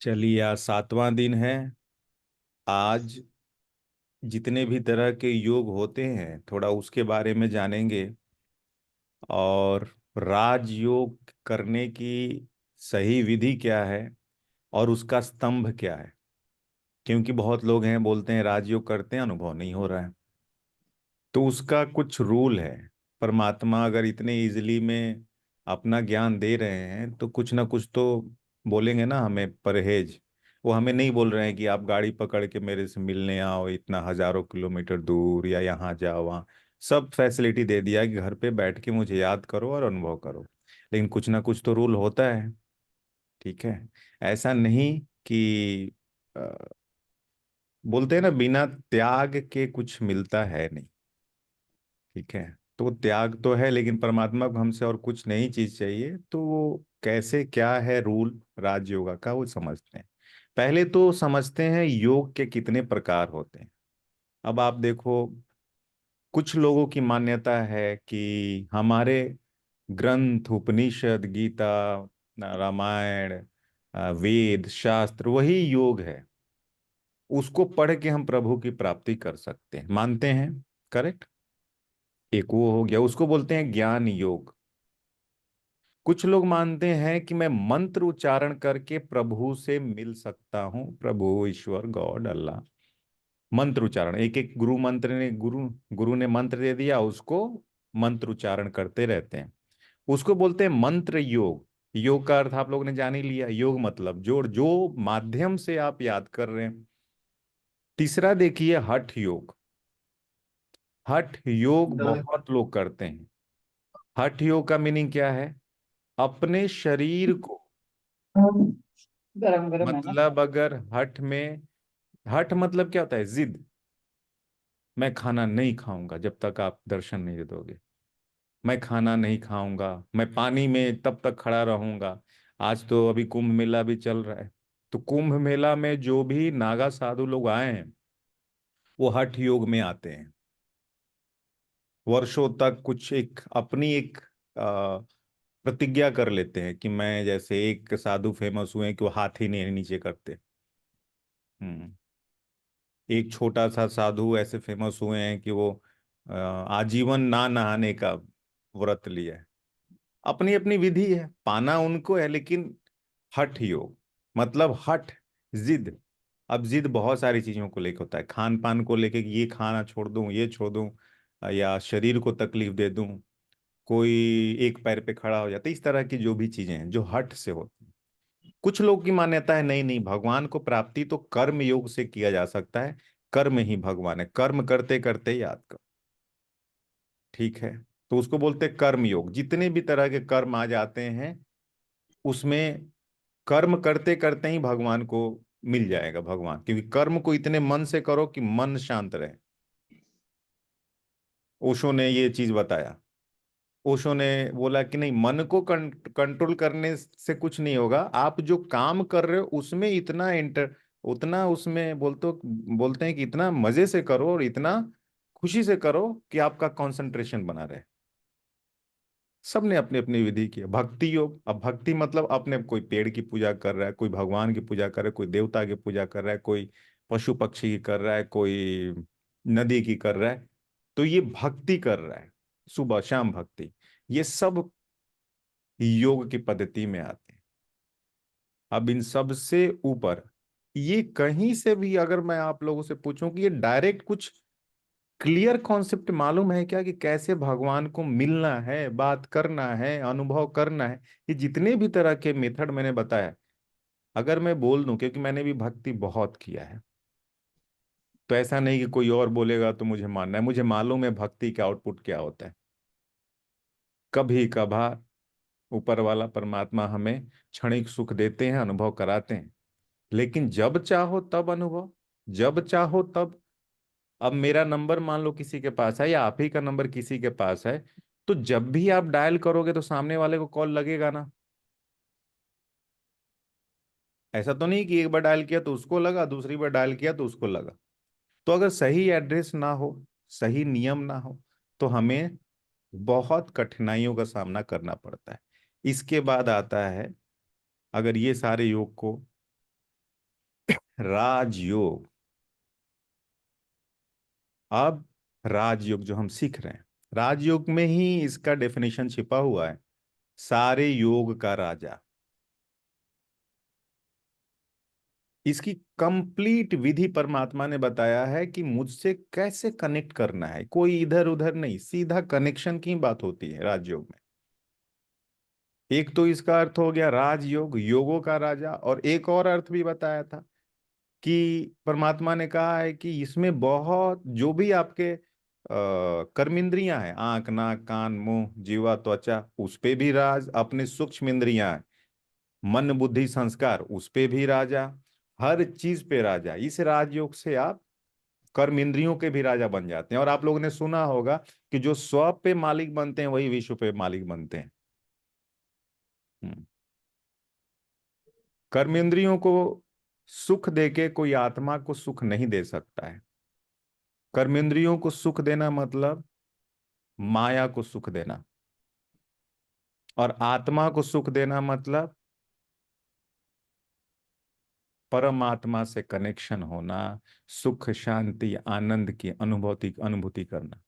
चलिए, आज 7वां दिन है। आज जितने भी तरह के योग होते हैं थोड़ा उसके बारे में जानेंगे। और राजयोग करने की सही विधि क्या है और उसका स्तंभ क्या है। क्योंकि बहुत लोग हैं बोलते हैं राजयोग करते हैं, अनुभव नहीं हो रहा है। तो उसका कुछ रूल है। परमात्मा अगर इतने इजीली में अपना ज्ञान दे रहे हैं तो कुछ ना कुछ तो बोलेंगे ना हमें परहेज। वो हमें नहीं बोल रहे हैं कि आप गाड़ी पकड़ के मेरे से मिलने आओ इतना हजारों किलोमीटर दूर या यहाँ जाओ वहाँ। सब फैसिलिटी दे दिया कि घर पे बैठ के मुझे याद करो और अनुभव करो। लेकिन कुछ ना कुछ तो रूल होता है। ठीक है। ऐसा नहीं कि बोलते हैं ना बिना त्याग के कुछ मिलता है नहीं। ठीक है। तो त्याग तो है लेकिन परमात्मा को हमसे और कुछ नहीं चीज चाहिए, तो वो कैसे क्या है रूल राजयोगा का वो समझते हैं। पहले तो समझते हैं योग के कितने प्रकार होते हैं। अब आप देखो, कुछ लोगों की मान्यता है कि हमारे ग्रंथ उपनिषद गीता रामायण वेद शास्त्र वही योग है। उसको पढ़ के हम प्रभु की प्राप्ति कर सकते हैं, मानते हैं। करेक्ट। एक वो हो गया, उसको बोलते हैं ज्ञान योग। कुछ लोग मानते हैं कि मैं मंत्र उच्चारण करके प्रभु से मिल सकता हूं, प्रभु ईश्वर गॉड अल्लाह। मंत्र उच्चारण, एक एक गुरु ने मंत्र दे दिया, उसको मंत्र उच्चारण करते रहते हैं। उसको बोलते हैं मंत्र योग। योग का अर्थ आप लोगों ने जान ही लिया, योग मतलब जोड़, जो माध्यम से आप याद कर रहे हैं। तीसरा देखिए हठ योग। हठ योग बहुत लोग करते हैं। हठ योग का मीनिंग क्या है? अपने शरीर को, गरम गरम है ना। मतलब अगर हठ में, हठ मतलब क्या होता है? जिद। मैं खाना नहीं खाऊंगा जब तक आप दर्शन नहीं दे दोगे। मैं खाना नहीं खाऊंगा, मैं पानी में तब तक खड़ा रहूंगा। आज तो अभी कुंभ मेला भी चल रहा है। तो कुंभ मेला में जो भी नागा साधु लोग आए हैं वो हठ योग में आते हैं। वर्षों तक कुछ एक अपनी एक प्रतिज्ञा कर लेते हैं कि मैं, जैसे एक साधु फेमस हुए हैं कि वो हाथ ही नहीं नीचे करते। हम्म। एक छोटा सा साधु ऐसे फेमस हुए हैं कि वो आजीवन ना नहाने का व्रत लिया है। अपनी अपनी विधि है, पाना उनको है, लेकिन हठ योग मतलब हठ, जिद। अब जिद बहुत सारी चीजों को लेकर होता है, खान पान को लेके कि ये खाना छोड़ दूं, ये छोड़ दूं, या शरीर को तकलीफ दे दूं। कोई एक पैर पे खड़ा हो जाता है, इस तरह की जो भी चीजें हैं जो हठ से होती हैं। कुछ लोग की मान्यता है नहीं नहीं, भगवान को प्राप्ति तो कर्म योग से किया जा सकता है। कर्म ही भगवान है, कर्म करते करते याद करो। ठीक है। तो उसको बोलते हैं कर्म योग। जितने भी तरह के कर्म आ जाते हैं उसमें कर्म करते करते ही भगवान को मिल जाएगा भगवान, क्योंकि कर्म को इतने मन से करो कि मन शांत रहे। ओशो ने ये चीज बताया। ओशो ने बोला कि नहीं, मन को कंट्रोल करने से कुछ नहीं होगा, आप जो काम कर रहे हो उसमें इतना इंटर, उतना उसमें बोलते हैं कि इतना मजे से करो और इतना खुशी से करो कि आपका कंसंट्रेशन बना रहे। सबने अपनी अपनी विधि की है। भक्ति योग, अब भक्ति मतलब अपने कोई पेड़ की पूजा कर रहा है, कोई भगवान की पूजा कर रहा है, कोई देवता की पूजा कर रहा है, कोई पशु पक्षी की कर रहा है, कोई नदी की कर रहा है। तो ये भक्ति कर रहा है, सुबह शाम भक्ति। ये सब योग की पद्धति में आते हैं। अब इन सब से ऊपर ये कहीं से भी अगर मैं आप लोगों से पूछूं कि ये डायरेक्ट कुछ क्लियर कॉन्सेप्ट मालूम है क्या कि कैसे भगवान को मिलना है, बात करना है, अनुभव करना है? ये जितने भी तरह के मेथड मैंने बताया, अगर मैं बोल दूं, क्योंकि मैंने भी भक्ति बहुत किया है, तो ऐसा नहीं कि कोई और बोलेगा तो मुझे मानना है। मुझे मालूम है भक्ति का आउटपुट क्या होता है। कभी कभार ऊपर वाला परमात्मा हमें क्षणिक सुख देते हैं, अनुभव कराते हैं, लेकिन जब चाहो तब अनुभव, जब चाहो तब। अब मेरा नंबर मान लो किसी के पास है या आप ही का नंबर किसी के पास है, तो जब भी आप डायल करोगे तो सामने वाले को कॉल लगेगा ना। ऐसा तो नहीं कि एक बार डायल किया तो उसको लगा, दूसरी बार डायल किया तो उसको लगा। तो अगर सही एड्रेस ना हो, सही नियम ना हो, तो हमें बहुत कठिनाइयों का सामना करना पड़ता है। इसके बाद आता है, अगर ये सारे योग को राजयोग। अब राजयोग जो हम सीख रहे हैं, राजयोग में ही इसका डेफिनेशन छिपा हुआ है, सारे योग का राजा। इसकी कंप्लीट विधि परमात्मा ने बताया है कि मुझसे कैसे कनेक्ट करना है, कोई इधर उधर नहीं, सीधा कनेक्शन की बात होती है राजयोग में। एक तो इसका अर्थ हो गया राजयोग, योगों का राजा, और एक और अर्थ भी बताया था कि परमात्मा ने कहा है कि इसमें बहुत जो भी आपके कर्मेंद्रियां हैं, आंख नाक कान मुंह जीवा त्वचा, उस पे भी राज, अपने सूक्ष्म इंद्रियां हैं, मन बुद्धि संस्कार, उस पे भी राजा, हर चीज पे राजा। इस राजयोग से आप कर्म इंद्रियों के भी राजा बन जाते हैं। और आप लोगों ने सुना होगा कि जो स्व पे मालिक बनते हैं वही विश्व पे मालिक बनते हैं। हम्म। कर्मेंद्रियों को सुख देके कोई आत्मा को सुख नहीं दे सकता है। कर्मेंद्रियों को सुख देना मतलब माया को सुख देना, और आत्मा को सुख देना मतलब परमात्मा से कनेक्शन होना, सुख शांति आनंद की अनुभूति अनुभूति करना।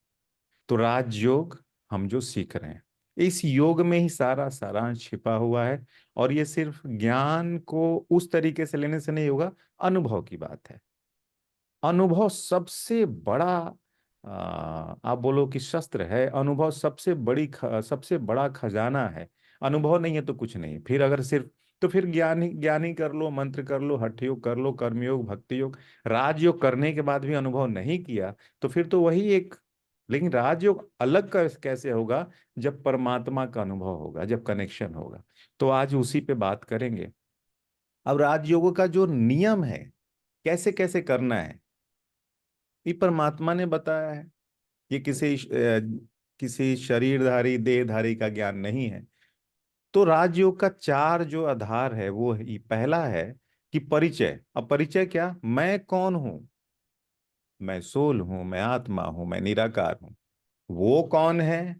तो राजयोग हम जो सीख रहे हैं, इस योग में ही सारा सारांश छिपा हुआ है। और ये सिर्फ ज्ञान को उस तरीके से लेने से नहीं होगा, अनुभव की बात है। अनुभव सबसे बड़ा आप बोलो कि शस्त्र है। अनुभव सबसे सबसे बड़ा खजाना है। अनुभव नहीं है तो कुछ नहीं। फिर अगर सिर्फ, तो फिर ज्ञानी कर लो, मंत्र कर लो, हठ योग कर लो, कर्मयोग भक्ति योग, राजयोग करने के बाद भी अनुभव नहीं किया तो फिर तो वही एक। लेकिन राजयोग अलग कैसे होगा? जब परमात्मा का अनुभव होगा, जब कनेक्शन होगा। तो आज उसी पे बात करेंगे। अब राजयोग का जो नियम है, कैसे कैसे करना है, ये परमात्मा ने बताया है। ये किसी शरीरधारी देहधारी का ज्ञान नहीं है। तो राजयोग का चार जो आधार है वो है, पहला है कि परिचय। अब परिचय क्या? मैं कौन हूं? मैं सोल हूं, मैं आत्मा हूं, मैं निराकार हूं। वो कौन है?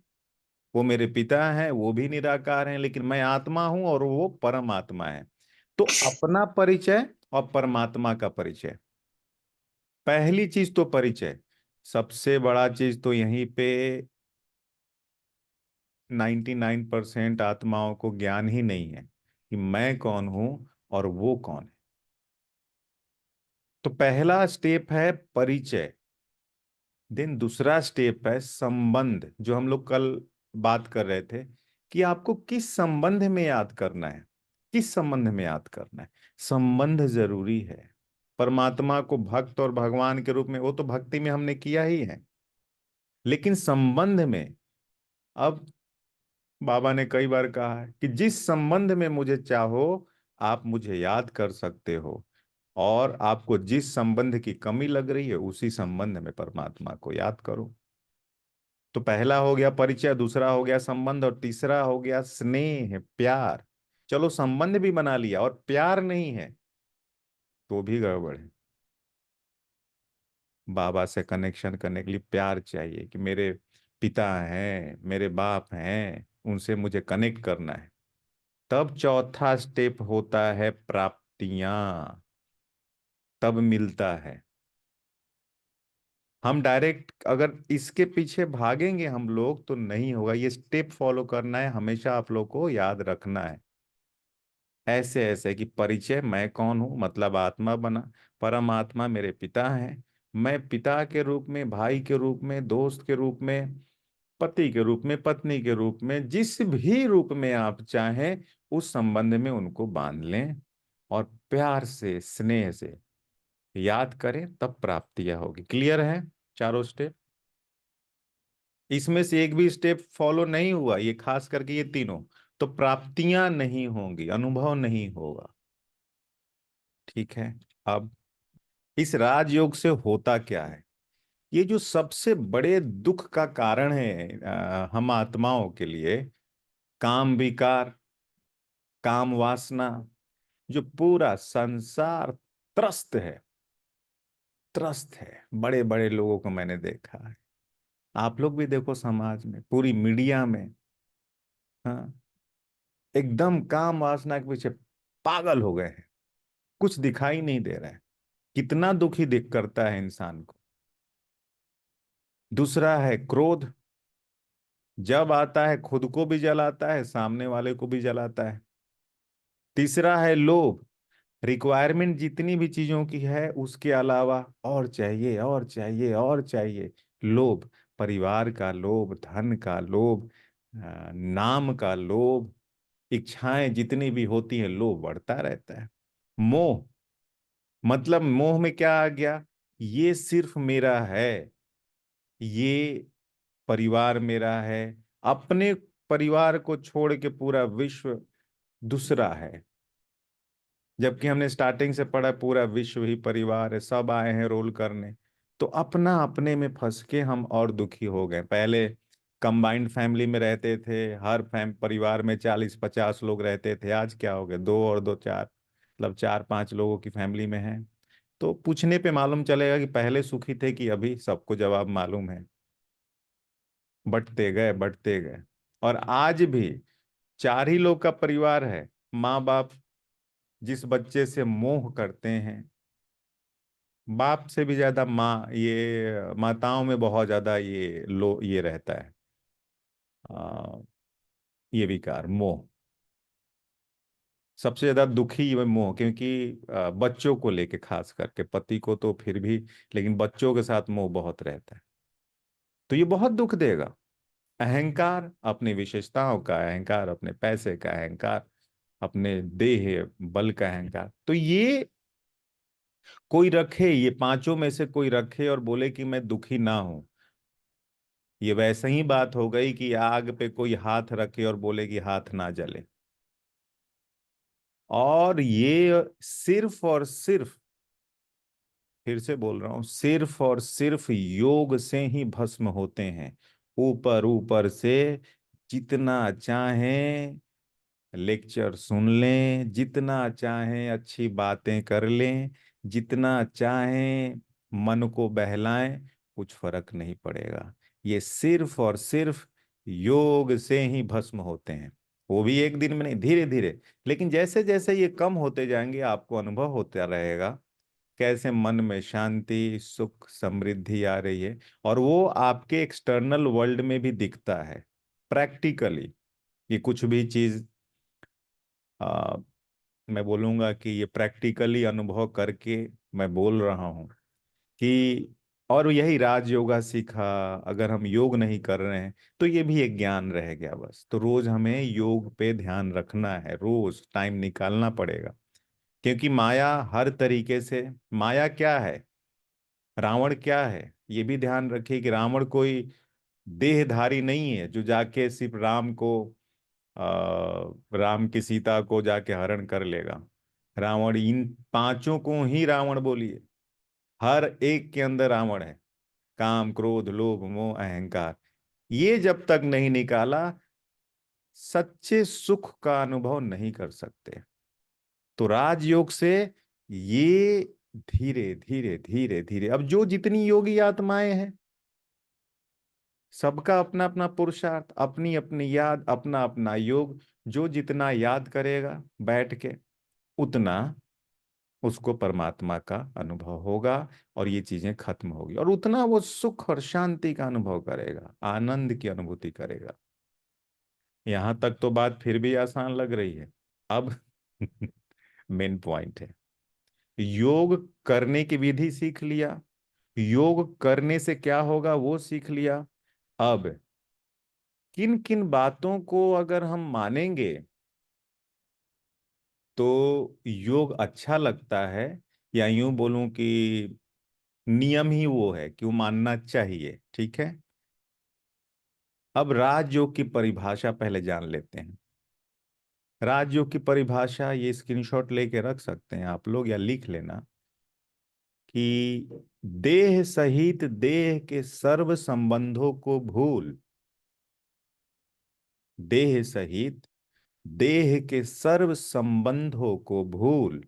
वो मेरे पिता हैं, वो भी निराकार हैं, लेकिन मैं आत्मा हूं और वो परमात्मा है। तो अपना परिचय और परमात्मा का परिचय, पहली चीज तो परिचय। सबसे बड़ा चीज तो यहीं पे 99% आत्माओं को ज्ञान ही नहीं है कि मैं कौन हूं और वो कौन है। तो पहला स्टेप है परिचय। देन दूसरा स्टेप है संबंध, जो हम लोग कल बात कर रहे थे कि आपको किस संबंध में याद करना है। किस संबंध में याद करना है? संबंध जरूरी है। परमात्मा को भक्त और भगवान के रूप में, वो तो भक्ति में हमने किया ही है, लेकिन संबंध में, अब बाबा ने कई बार कहा है कि जिस संबंध में मुझे चाहो आप मुझे याद कर सकते हो, और आपको जिस संबंध की कमी लग रही है उसी संबंध में परमात्मा को याद करो। तो पहला हो गया परिचय, दूसरा हो गया संबंध, और तीसरा हो गया स्नेह प्यार। चलो संबंध भी बना लिया और प्यार नहीं है तो भी गड़बड़ है। बाबा से कनेक्शन करने के लिए प्यार चाहिए कि मेरे पिता हैं, मेरे बाप हैं, उनसे मुझे कनेक्ट करना है। तब चौथा स्टेप होता है प्राप्तियां। तब मिलता है। हम डायरेक्ट अगर इसके पीछे भागेंगे हम लोग तो नहीं होगा। ये स्टेप फॉलो करना है, हमेशा आप लोग को याद रखना है। ऐसे ऐसे कि परिचय, मैं कौन हूं मतलब आत्मा बना, परमात्मा मेरे पिता हैं, मैं पिता के रूप में, भाई के रूप में, दोस्त के रूप में, पति के रूप में, पत्नी के रूप में, जिस भी रूप में आप चाहें उस संबंध में उनको बांध लें, और प्यार से स्नेह से याद करें, तब प्राप्तियां होगी। क्लियर है चारों स्टेप? इसमें से एक भी स्टेप फॉलो नहीं हुआ, ये खास करके ये तीनों, तो प्राप्तियां नहीं होंगी, अनुभव नहीं होगा। ठीक है। अब इस राजयोग से होता क्या है? ये जो सबसे बड़े दुख का कारण है हम आत्माओं के लिए, काम विकार, काम वासना, जो पूरा संसार त्रस्त है, त्रस्त है। बड़े बड़े लोगों को मैंने देखा है, आप लोग भी देखो, समाज में, पूरी मीडिया में, हाँ, एकदम काम वासना के पीछे पागल हो गए हैं, कुछ दिखाई नहीं दे रहा है। कितना दुखी दिख करता है इंसान को। दूसरा है क्रोध, जब आता है खुद को भी जलाता है, सामने वाले को भी जलाता है। तीसरा है लोभ, रिक्वायरमेंट जितनी भी चीजों की है उसके अलावा और चाहिए और चाहिए और चाहिए। लोभ, परिवार का लोभ, धन का लोभ, नाम का लोभ, इच्छाएं जितनी भी होती हैं, लोभ बढ़ता रहता है। मोह, मतलब मोह में क्या आ गया, ये सिर्फ मेरा है, ये परिवार मेरा है, अपने परिवार को छोड़ के पूरा विश्व दूसरा है। जबकि हमने स्टार्टिंग से पढ़ा पूरा विश्व ही परिवार है, सब आए हैं रोल करने। तो अपना अपने में फंस के हम और दुखी हो गए। पहले कंबाइंड फैमिली में रहते थे, हर परिवार में 40-50 लोग रहते थे। आज क्या हो गए, दो और दो चार, मतलब 4-5 लोगों की फैमिली में है। तो पूछने पे मालूम चलेगा कि पहले सुखी थे कि अभी, सबको जवाब मालूम है। बंटते गए बंटते गए। और आज भी 4 ही लोग का परिवार है। माँ बाप जिस बच्चे से मोह करते हैं, बाप से भी ज्यादा माँ, ये माताओं में बहुत ज्यादा ये रहता है, आ, ये विकार मोह। सबसे ज्यादा दुखी ये मोह, क्योंकि बच्चों को लेके, खास करके पति को तो फिर भी, लेकिन बच्चों के साथ मोह बहुत रहता है। तो ये बहुत दुख देगा। अहंकार, अपनी विशेषताओं का अहंकार, अपने पैसे का अहंकार, अपने देह बल का अहंकार। तो ये कोई रखे, ये पांचों में से कोई रखे और बोले कि मैं दुखी ना हूं, ये वैसे ही बात हो गई कि आग पे कोई हाथ रखे और बोले कि हाथ ना जले। और ये सिर्फ और सिर्फ, फिर से बोल रहा हूं, सिर्फ और सिर्फ योग से ही भस्म होते हैं। ऊपर ऊपर से जितना चाहें लेक्चर सुन लें, जितना चाहें अच्छी बातें कर लें, जितना चाहें मन को बहलाएं, कुछ फर्क नहीं पड़ेगा। ये सिर्फ और सिर्फ योग से ही भस्म होते हैं। वो भी एक दिन में नहीं, धीरे धीरे। लेकिन जैसे जैसे ये कम होते जाएंगे, आपको अनुभव होता रहेगा कैसे मन में शांति, सुख, समृद्धि आ रही है। और वो आपके एक्सटर्नल वर्ल्ड में भी दिखता है प्रैक्टिकली। ये कुछ भी चीज, आ, मैं बोलूंगा कि ये प्रैक्टिकली अनुभव करके मैं बोल रहा हूँ कि, और यही राज योगा सीखा। अगर हम योग नहीं कर रहे हैं तो ये भी एक ज्ञान रह गया बस। तो रोज हमें योग पे ध्यान रखना है, रोज टाइम निकालना पड़ेगा। क्योंकि माया हर तरीके से, माया क्या है, रावण क्या है, ये भी ध्यान रखिए कि रावण कोई देहधारी नहीं है जो जाके सिर्फ राम को, राम की सीता को जाके हरण कर लेगा। रावण इन पांचों को ही रावण बोलिए, हर एक के अंदर रावण है। काम, क्रोध, लोभ, मोह, अहंकार, ये जब तक नहीं निकाला, सच्चे सुख का अनुभव नहीं कर सकते। तो राजयोग से ये धीरे धीरे धीरे धीरे, अब जो जितनी योगी आत्माएं हैं, सबका अपना अपना पुरुषार्थ, अपनी अपनी याद, अपना अपना योग। जो जितना याद करेगा बैठ के, उतना उसको परमात्मा का अनुभव होगा। और ये चीजें खत्म होगी, और उतना वो सुख और शांति का अनुभव करेगा, आनंद की अनुभूति करेगा। यहां तक तो बात फिर भी आसान लग रही है। अब मेन पॉइंट है, योग करने की विधि सीख लिया, योग करने से क्या होगा वो सीख लिया। अब किन किन बातों को अगर हम मानेंगे तो योग अच्छा लगता है, या यूं बोलूं कि नियम ही वो है कि वो मानना चाहिए, ठीक है। अब राजयोग की परिभाषा पहले जान लेते हैं। राजयोग की परिभाषा, ये स्क्रीनशॉट लेके रख सकते हैं आप लोग या लिख लेना, कि देह सहित देह के सर्व संबंधों को भूल, देह सहित देह के सर्व संबंधों को भूल,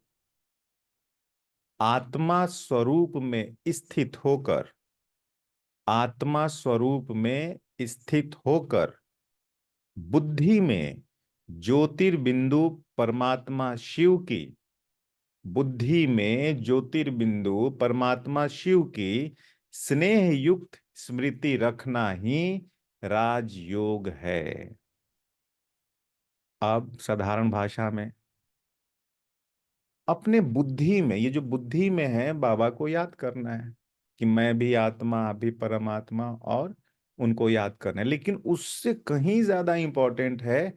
आत्मा स्वरूप में स्थित होकर, आत्मा स्वरूप में स्थित होकर बुद्धि में ज्योतिर्बिंदु परमात्मा शिव की बुद्धि में ज्योतिर्बिंदु परमात्मा शिव की स्नेह युक्त स्मृति रखना ही राजयोग है। अब साधारण भाषा में, अपने बुद्धि में, ये जो बुद्धि में है, बाबा को याद करना है कि मैं भी आत्मा, आप भी परमात्मा, और उनको याद करना है। लेकिन उससे कहीं ज्यादा इंपॉर्टेंट है,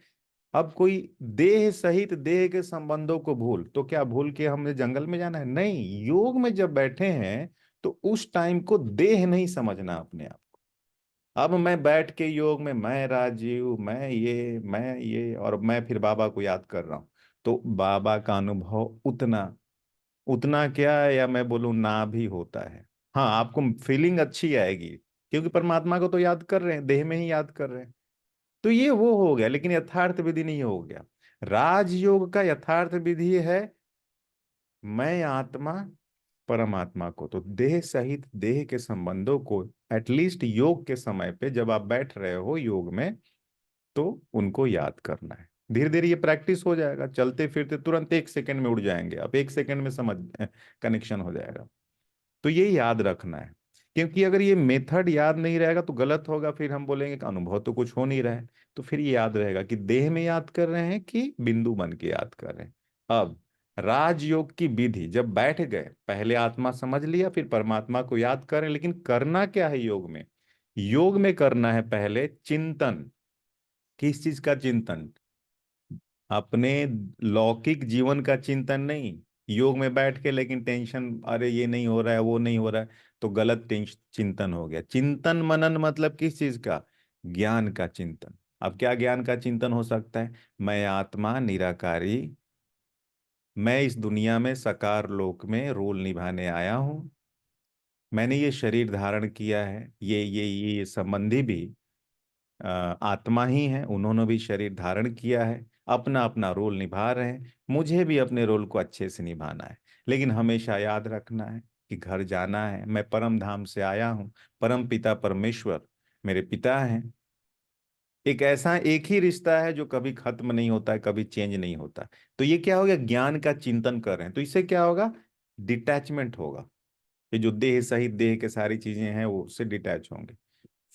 अब कोई देह सहित देह के संबंधों को भूल, तो क्या भूल के हमने जंगल में जाना है? नहीं, योग में जब बैठे हैं तो उस टाइम को देह नहीं समझना अपने आप। अब मैं बैठ के योग में, मैं राजीव, मैं ये और मैं फिर बाबा को याद कर रहा हूं, तो बाबा का अनुभव उतना, उतना क्या है, या मैं बोलूं ना भी होता है। हाँ, आपको फीलिंग अच्छी आएगी, क्योंकि परमात्मा को तो याद कर रहे हैं, देह में ही याद कर रहे हैं। तो ये वो हो गया, लेकिन यथार्थ विधि नहीं हो गया। राजयोग का यथार्थ विधि है, मैं आत्मा, परमात्मा को, तो देह सहित देह के संबंधों को एटलीस्ट योग के समय पे जब आप बैठ रहे हो योग में, तो उनको याद करना है। धीरे धीरे ये प्रैक्टिस हो जाएगा, चलते फिरते तुरंत 1 सेकंड में उड़ जाएंगे, अब 1 सेकंड में समझ कनेक्शन हो जाएगा। तो ये याद रखना है, क्योंकि अगर ये मेथड याद नहीं रहेगा तो गलत होगा, फिर हम बोलेंगे कि अनुभव तो कुछ हो नहीं रहा है। तो फिर ये याद रहेगा कि देह में याद कर रहे हैं कि बिंदु बन के याद कर रहे हैं। अब राजयोग की विधि, जब बैठ गए, पहले आत्मा समझ लिया, फिर परमात्मा को याद करें, लेकिन करना क्या है योग में? योग में करना है पहले चिंतन। किस चीज का चिंतन? अपने लौकिक जीवन का चिंतन नहीं। योग में बैठ के लेकिन टेंशन, अरे ये नहीं हो रहा है, वो नहीं हो रहा है, तो गलत चिंतन हो गया। चिंतन मनन मतलब किस चीज का? ज्ञान का चिंतन। अब क्या ज्ञान का चिंतन हो सकता है? मैं आत्मा निराकारी, मैं इस दुनिया में साकार लोक में रोल निभाने आया हूं, मैंने ये शरीर धारण किया है, ये संबंधी भी आत्मा ही है, उन्होंने भी शरीर धारण किया है, अपना अपना रोल निभा रहे हैं, मुझे भी अपने रोल को अच्छे से निभाना है। लेकिन हमेशा याद रखना है कि घर जाना है, मैं परम धाम से आया हूँ, परम पिता परमेश्वर मेरे पिता हैं। एक ऐसा एक ही रिश्ता है जो कभी खत्म नहीं होता है, कभी चेंज नहीं होता। तो ये क्या हो गया? ज्ञान का चिंतन कर रहे हैं, तो इससे क्या होगा? डिटैचमेंट होगा। ये जो देह सहित देह के सारी चीजें हैं वो उससे डिटैच होंगे।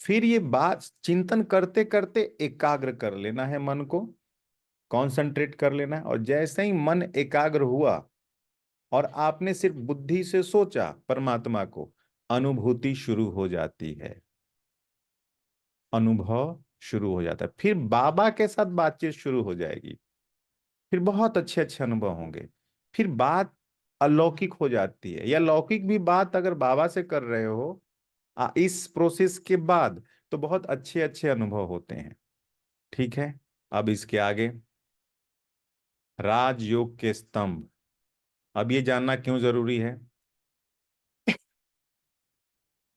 फिर ये बात चिंतन करते करते एकाग्र कर लेना है मन को, कॉन्सेंट्रेट कर लेना है, और जैसे ही मन एकाग्र हुआ और आपने सिर्फ बुद्धि से सोचा परमात्मा को, अनुभूति शुरू हो जाती है, अनुभव शुरू हो जाता है, फिर बाबा के साथ बातचीत शुरू हो जाएगी, फिर बहुत अच्छे अच्छे अनुभव होंगे। फिर बात अलौकिक हो जाती है, या लौकिक भी बात अगर बाबा से कर रहे हो इस प्रोसेस के बाद, तो बहुत अच्छे अच्छे अनुभव होते हैं। ठीक है, अब इसके आगे राजयोग के स्तंभ। अब ये जानना क्यों जरूरी है?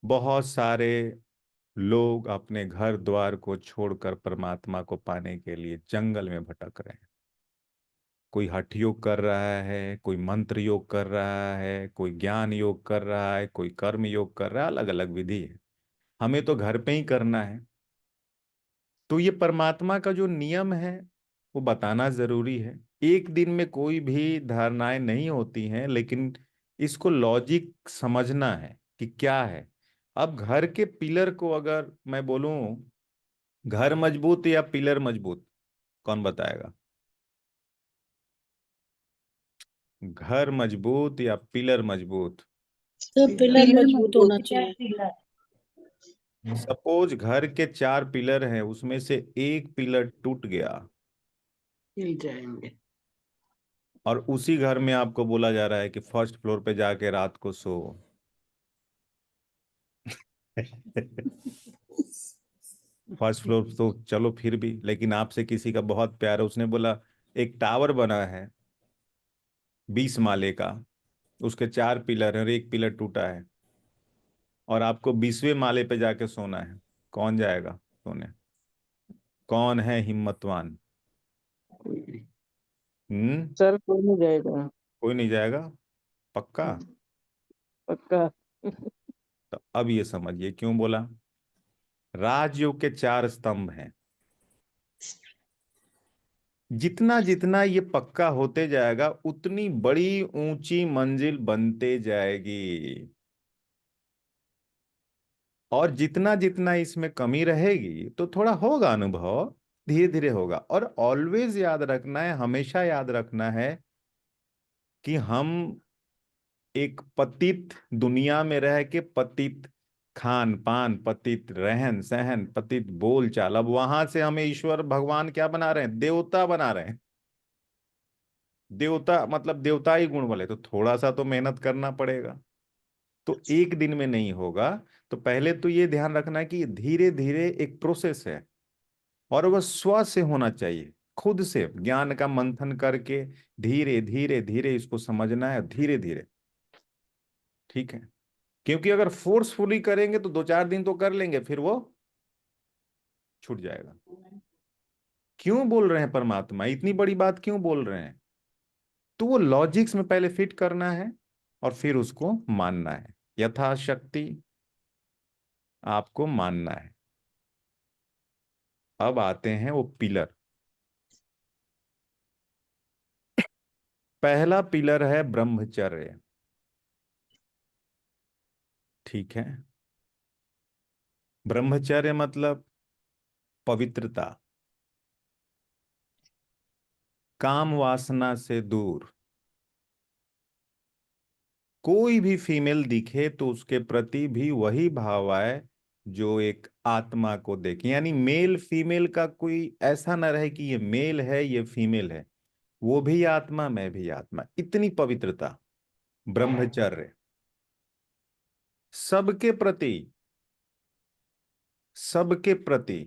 बहुत सारे लोग अपने घर द्वार को छोड़कर परमात्मा को पाने के लिए जंगल में भटक रहे हैं। कोई हठ योग कर रहा है, कोई मंत्र योग कर रहा है, कोई ज्ञान योग कर रहा है, कोई कर्म योग कर रहा है, अलग अलग विधि है। हमें तो घर पे ही करना है। तो ये परमात्मा का जो नियम है वो बताना जरूरी है। एक दिन में कोई भी धारणाएं नहीं होती हैं, लेकिन इसको लॉजिक समझना है कि क्या है। अब घर के पिलर को अगर मैं बोलूं, घर मजबूत या पिलर मजबूत, कौन बताएगा? घर मजबूत या पिलर मजबूत? तो पिलर पिलर मजबूत होना मजबूत है। चाहिए। सपोज घर के 4 पिलर हैं, उसमें से एक पिलर टूट गया, हिल जाएंगे। और उसी घर में आपको बोला जा रहा है कि फर्स्ट फ्लोर पे जाके रात को सो। फर्स्ट फ्लोर तो चलो फिर भी, लेकिन आपसे किसी का बहुत प्यार है, उसने बोला एक टावर बना है 20 माले का, उसके 4 पिलर हैं और एक पिलर टूटा है, और आपको 20वें माले पे जाके सोना है, कौन जाएगा सोने? कौन है हिम्मतवान? कोई नहीं। हम्म? सर कोई नहीं जाएगा। कोई नहीं जाएगा? पक्का? पक्का। तो अब ये समझिए क्यों बोला। राजयोग के 4 स्तंभ हैं। जितना जितना ये पक्का होते जाएगा उतनी बड़ी ऊंची मंजिल बनते जाएगी, और जितना जितना इसमें कमी रहेगी तो थोड़ा होगा अनुभव, धीरे धीरे होगा। और ऑलवेज याद रखना है, हमेशा याद रखना है कि हम एक पतित दुनिया में रह के पतित खान पान, पतित रहन सहन, पतित बोल चाल, अब वहां से हमें ईश्वर भगवान क्या बना रहे हैं, देवता बना रहे हैं। देवता मतलब देवता ही गुण वाले, तो थोड़ा सा तो मेहनत करना पड़ेगा, तो एक दिन में नहीं होगा। तो पहले तो ये ध्यान रखना है कि धीरे धीरे एक प्रोसेस है, और वह स्व से होना चाहिए, खुद से ज्ञान का मंथन करके धीरे धीरे धीरे इसको समझना है, धीरे धीरे। ठीक है, क्योंकि अगर फोर्सफुली करेंगे तो 2-4 दिन तो कर लेंगे, फिर वो छूट जाएगा। क्यों बोल रहे हैं परमात्मा, इतनी बड़ी बात क्यों बोल रहे हैं, तो वो लॉजिक्स में पहले फिट करना है और फिर उसको मानना है, यथाशक्ति आपको मानना है। अब आते हैं वो पिलर। पहला पिलर है ब्रह्मचर्य। ठीक है, ब्रह्मचर्य मतलब पवित्रता, काम वासना से दूर। कोई भी फीमेल दिखे तो उसके प्रति भी वही भाव आए जो एक आत्मा को देखे, यानी मेल फीमेल का कोई ऐसा ना रहे कि ये मेल है ये फीमेल है, वो भी आत्मा मैं भी आत्मा, इतनी पवित्रता। ब्रह्मचर्य सबके प्रति, सबके प्रति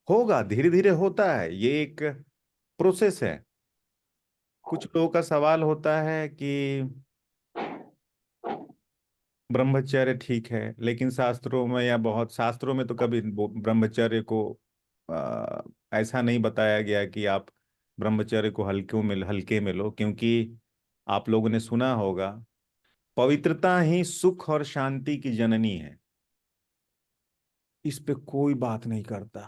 होगा, धीरे धीरे होता है, ये एक प्रोसेस है। कुछ लोगों का सवाल होता है कि ब्रह्मचर्य ठीक है, लेकिन शास्त्रों में या बहुत शास्त्रों में तो कभी ब्रह्मचर्य को आ, ऐसा नहीं बताया गया कि आप ब्रह्मचर्य को हल्के में लो, क्योंकि आप लोगों ने सुना होगा पवित्रता ही सुख और शांति की जननी है। इस पे कोई बात नहीं करता,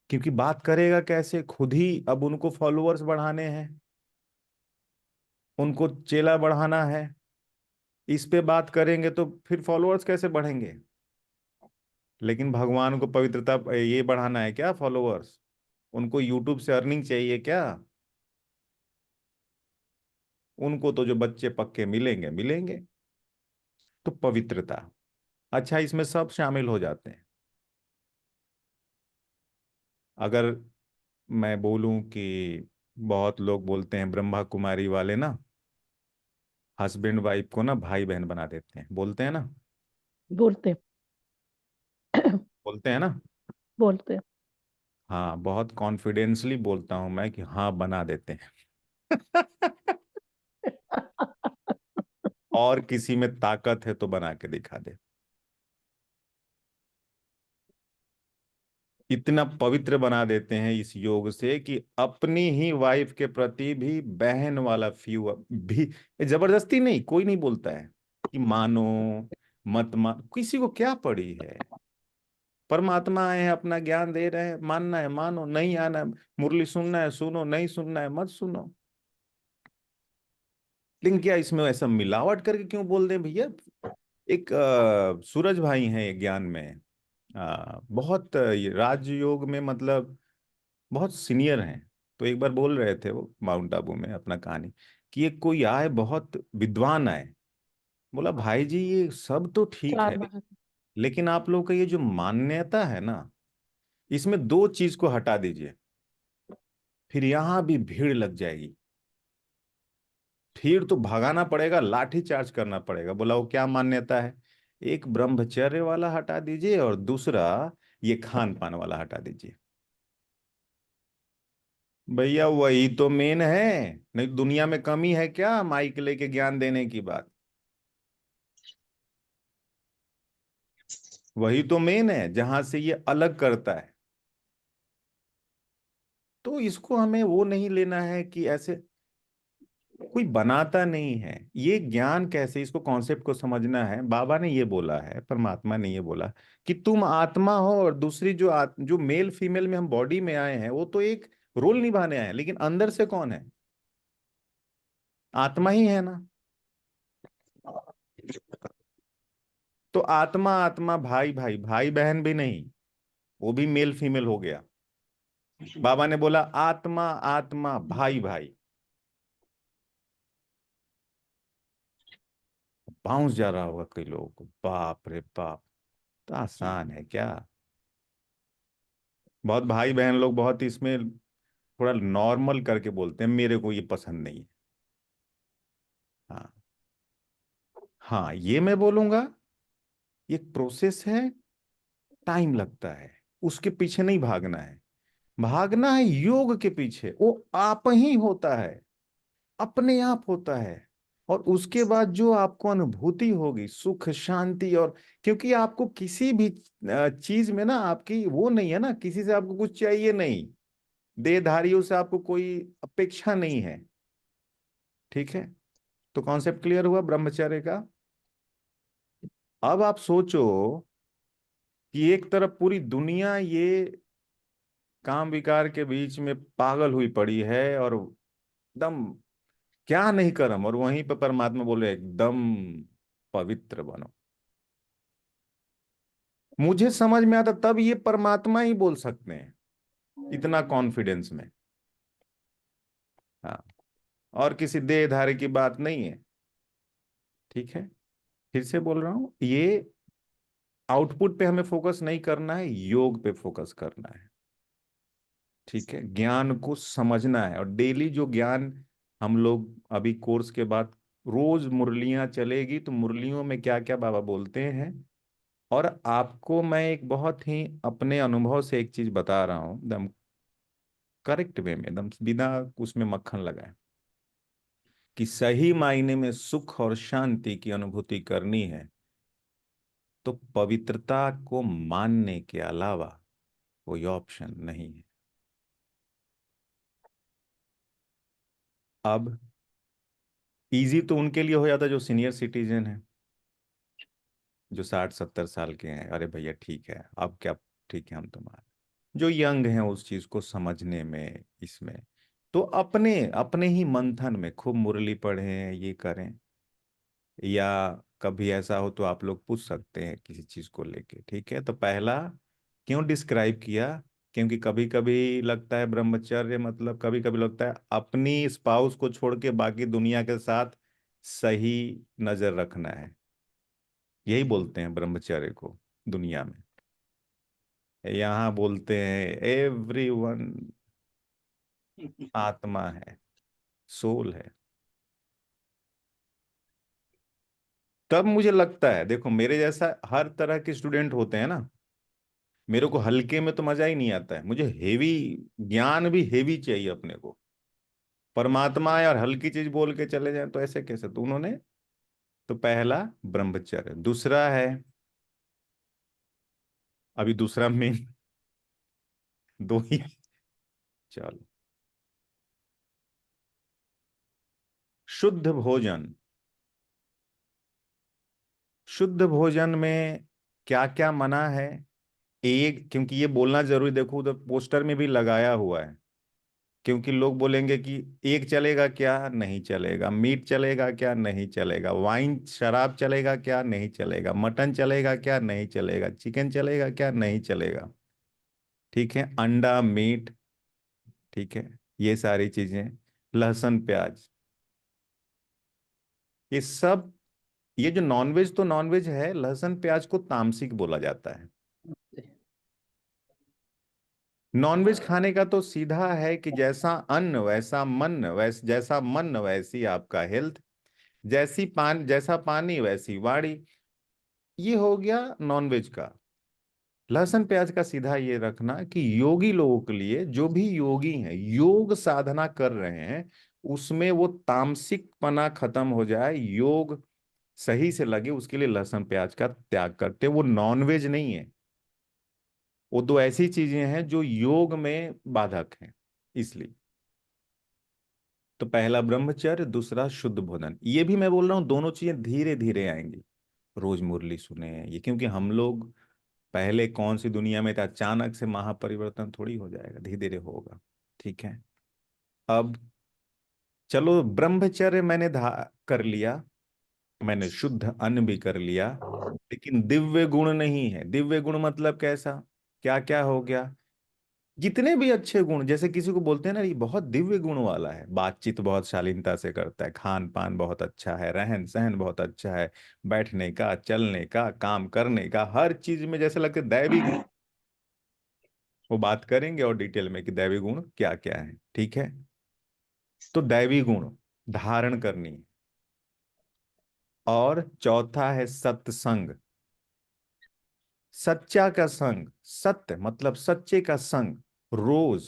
क्योंकि बात करेगा कैसे, खुद ही अब उनको फॉलोअर्स बढ़ाने हैं, उनको चेला बढ़ाना है, इस पे बात करेंगे तो फिर फॉलोअर्स कैसे बढ़ेंगे। लेकिन भगवान को पवित्रता ये बढ़ाना है क्या, फॉलोअर्स, उनको यूट्यूब से अर्निंग चाहिए क्या, उनको तो जो बच्चे पक्के मिलेंगे मिलेंगे। तो पवित्रता, अच्छा इसमें सब शामिल हो जाते हैं। अगर मैं बोलूं कि बहुत लोग बोलते हैं ब्रह्मा कुमारी वाले ना, हस्बैंड वाइफ को ना भाई बहन बना देते हैं, बोलते हैं ना, बोलते बोलते हैं ना। बोलते हाँ, बहुत कॉन्फिडेंसली बोलता हूं मैं कि हाँ बना देते हैं। और किसी में ताकत है तो बना के दिखा दे। इतना पवित्र बना देते हैं इस योग से कि अपनी ही वाइफ के प्रति भी बहन वाला फ्यू भी, ये जबरदस्ती नहीं, कोई नहीं बोलता है कि मानो मत मान, किसी को क्या पड़ी है। परमात्मा आए हैं, अपना ज्ञान दे रहे हैं, मानना है मानो, नहीं आना है, मुरली सुनना है सुनो, नहीं सुनना है मत सुनो। लेकिन क्या इसमें ऐसा मिलावट करके क्यों बोल दें भैया। एक सूरज भाई हैं ये ज्ञान में, बहुत ये राजयोग में मतलब बहुत सीनियर हैं। तो एक बार बोल रहे थे वो माउंट आबू में अपना कहानी, कि ये कोई आए बहुत विद्वान आए, बोला भाई जी ये सब तो ठीक चार है, बार लेकिन आप लोग का ये जो मान्यता है ना, इसमें दो चीज को हटा दीजिए, फिर यहां भी भीड़ लग जाएगी, फिर तो भगाना पड़ेगा, लाठी चार्ज करना पड़ेगा। बोला वो क्या मान्यता है, एक ब्रह्मचर्य वाला हटा दीजिए और दूसरा ये खान पान वाला हटा दीजिए। भैया वही तो मेन है, नहीं दुनिया में कमी है क्या माइक लेके ज्ञान देने की बात, वही तो मेन है जहां से ये अलग करता है। तो इसको हमें वो नहीं लेना है कि ऐसे, कोई बनाता नहीं है। ये ज्ञान कैसे, इसको कॉन्सेप्ट को समझना है। बाबा ने ये बोला है, परमात्मा ने ये बोला कि तुम आत्मा हो, और दूसरी जो मेल फीमेल में हम बॉडी में आए हैं वो तो एक रोल निभाने आए हैं, लेकिन अंदर से कौन है? आत्मा ही है ना। तो आत्मा आत्मा, भाई भाई, भाई बहन भी नहीं, वो भी मेल फीमेल हो गया। बाबा ने बोला आत्मा आत्मा भाई भाई, बाउंस जा रहा होगा कई लोगों को, बाप रे बाप, तो आसान है क्या? बहुत भाई बहन लोग बहुत इसमें थोड़ा नॉर्मल करके बोलते हैं, मेरे को ये पसंद नहीं है। हाँ, हाँ, ये मैं बोलूंगा, ये प्रोसेस है, टाइम लगता है, उसके पीछे नहीं भागना है। भागना है योग के पीछे, वो आप ही होता है, अपने आप होता है। और उसके बाद जो आपको अनुभूति होगी, सुख शांति, और क्योंकि आपको किसी भी चीज में ना आपकी वो नहीं है ना, किसी से आपको कुछ चाहिए नहीं, देहधारियों से आपको कोई अपेक्षा नहीं है। ठीक है, तो कॉन्सेप्ट क्लियर हुआ ब्रह्मचर्य का। अब आप सोचो कि एक तरफ पूरी दुनिया ये काम विकार के बीच में पागल हुई पड़ी है, और एकदम क्या नहीं करम, और वहीं पर परमात्मा बोले एकदम पवित्र बनो। मुझे समझ में आता तब ये परमात्मा ही बोल सकते हैं इतना कॉन्फिडेंस में। हाँ, और किसी देहधारी की बात नहीं है। ठीक है, फिर से बोल रहा हूं, ये आउटपुट पे हमें फोकस नहीं करना है, योग पे फोकस करना है। ठीक है, ज्ञान को समझना है, और डेली जो ज्ञान हम लोग अभी कोर्स के बाद रोज मुरलियां चलेगी, तो मुरलियों में क्या क्या बाबा बोलते हैं। और आपको मैं एक बहुत ही अपने अनुभव से एक चीज बता रहा हूँ, एकदम करेक्ट वे में, एकदम बिना उसमें मक्खन लगाए, कि सही मायने में सुख और शांति की अनुभूति करनी है तो पवित्रता को मानने के अलावा कोई ऑप्शन नहीं है। अब इजी तो उनके लिए हो जाता जो सीनियर सिटीजन है, जो 60-70 साल के हैं, अरे भैया ठीक है, अब क्या, ठीक है हम तुम्हारे। जो यंग हैं उस चीज को समझने में, इसमें तो अपने अपने ही मंथन में खूब मुरली पढ़ें, ये करें। या कभी ऐसा हो तो आप लोग पूछ सकते हैं किसी चीज को लेके। ठीक है, तो पहला क्यों डिस्क्राइब किया, क्योंकि कभी कभी लगता है ब्रह्मचर्य मतलब, कभी कभी लगता है अपनी स्पाउस को छोड़ के बाकी दुनिया के साथ सही नजर रखना है, यही बोलते हैं ब्रह्मचर्य को दुनिया में। यहाँ बोलते हैं एवरीवन आत्मा है, सोल है। तब मुझे लगता है, देखो मेरे जैसा हर तरह के स्टूडेंट होते हैं ना, मेरे को हल्के में तो मजा ही नहीं आता है, मुझे हेवी ज्ञान भी हेवी चाहिए अपने को। परमात्मा है और हल्की चीज बोल के चले जाए तो ऐसे कैसे? तो उन्होंने, तो पहला ब्रह्मचर्य, दूसरा है, अभी दूसरा मेन, दो ही, चलो, शुद्ध भोजन। शुद्ध भोजन में क्या क्या मना है, एक, क्योंकि ये बोलना जरूरी, देखो उधर पोस्टर में भी लगाया हुआ है, क्योंकि लोग बोलेंगे कि एक चलेगा क्या, नहीं चलेगा, मीट चलेगा क्या, नहीं चलेगा, वाइन शराब चलेगा क्या, नहीं चलेगा, मटन चलेगा क्या, नहीं चलेगा, चिकन चलेगा क्या, नहीं चलेगा। ठीक है, अंडा मीट, ठीक है, ये सारी चीजें, लहसुन प्याज, ये सब, ये जो नॉनवेज तो नॉनवेज है, लहसुन प्याज को तामसिक बोला जाता है। नॉनवेज खाने का तो सीधा है कि जैसा अन्न वैसा मन, जैसा मन वैसी आपका हेल्थ, जैसा पानी वैसी वाणी, ये हो गया नॉनवेज का। लहसुन प्याज का सीधा ये रखना कि योगी लोगों के लिए, जो भी योगी हैं, योग साधना कर रहे हैं, उसमें वो तामसिक पना खत्म हो जाए, योग सही से लगे, उसके लिए लहसुन प्याज का त्याग करते हैं। वो नॉनवेज नहीं है, वो दो ऐसी चीजें हैं जो योग में बाधक हैं, इसलिए। तो पहला ब्रह्मचर्य, दूसरा शुद्ध भोजन। ये भी मैं बोल रहा हूँ दोनों चीजें धीरे धीरे आएंगी। रोज मुरली सुने ये, क्योंकि हम लोग पहले कौन सी दुनिया में थे, अचानक से महापरिवर्तन थोड़ी हो जाएगा, धीरे धीरे होगा। ठीक है। अब चलो, ब्रह्मचर्य मैंने धा कर लिया, मैंने शुद्ध अन्न भी कर लिया, लेकिन दिव्य गुण नहीं है। दिव्य गुण मतलब कैसा, क्या क्या हो गया? जितने भी अच्छे गुण, जैसे किसी को बोलते हैं ना, ये बहुत दिव्य गुण वाला है, बातचीत बहुत शालीनता से करता है, खान पान बहुत अच्छा है, रहन सहन बहुत अच्छा है, बैठने का, चलने का, काम करने का, हर चीज में जैसे लगता है दैवी गुण। वो बात करेंगे और डिटेल में कि दैवी गुण क्या क्या है। ठीक है। तो दैवी गुण धारण करनी है। और चौथा है सत्संग, सच्चा का संग। सत्य मतलब सच्चे का संग। रोज।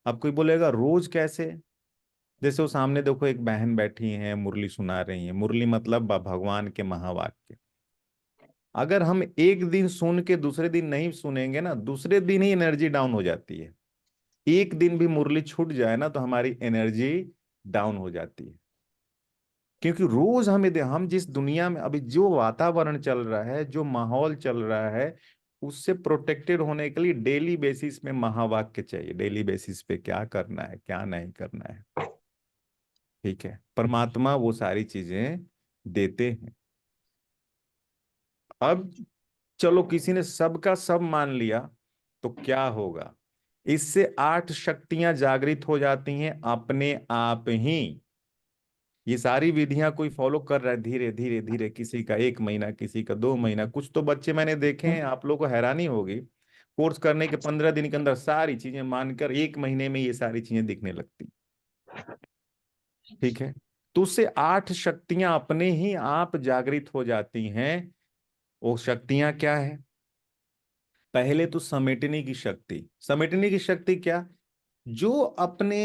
अब कोई बोलेगा रोज कैसे? जैसे वो सामने देखो एक बहन बैठी है, मुरली सुना रही है। मुरली मतलब भगवान के महावाक्य। अगर हम एक दिन सुन के दूसरे दिन नहीं सुनेंगे ना, दूसरे दिन ही एनर्जी डाउन हो जाती है। एक दिन भी मुरली छूट जाए ना तो हमारी एनर्जी डाउन हो जाती है। क्योंकि रोज हम जिस दुनिया में अभी जो वातावरण चल रहा है, जो माहौल चल रहा है, उससे प्रोटेक्टेड होने के लिए डेली बेसिस में महावाक्य चाहिए। डेली बेसिस पे क्या करना है, क्या नहीं करना है। ठीक है। परमात्मा वो सारी चीजें देते हैं। अब चलो, किसी ने सबका सब मान लिया तो क्या होगा? इससे 8 शक्तियां जागृत हो जाती हैं अपने आप ही। ये सारी विधियां कोई फॉलो कर रहा है धीरे धीरे धीरे, किसी का 1 महीना, किसी का 2 महीना। कुछ तो बच्चे मैंने देखे हैं, आप लोगों को हैरानी होगी, कोर्स करने के 15 दिन के अंदर सारी चीजें मानकर 1 महीने में ये सारी चीजें दिखने लगती। ठीक है। तो उससे 8 शक्तियां अपने ही आप जागृत हो जाती हैं। वो शक्तियां क्या है? पहले तो समेटने की शक्ति। समेटने की शक्ति क्या? जो अपने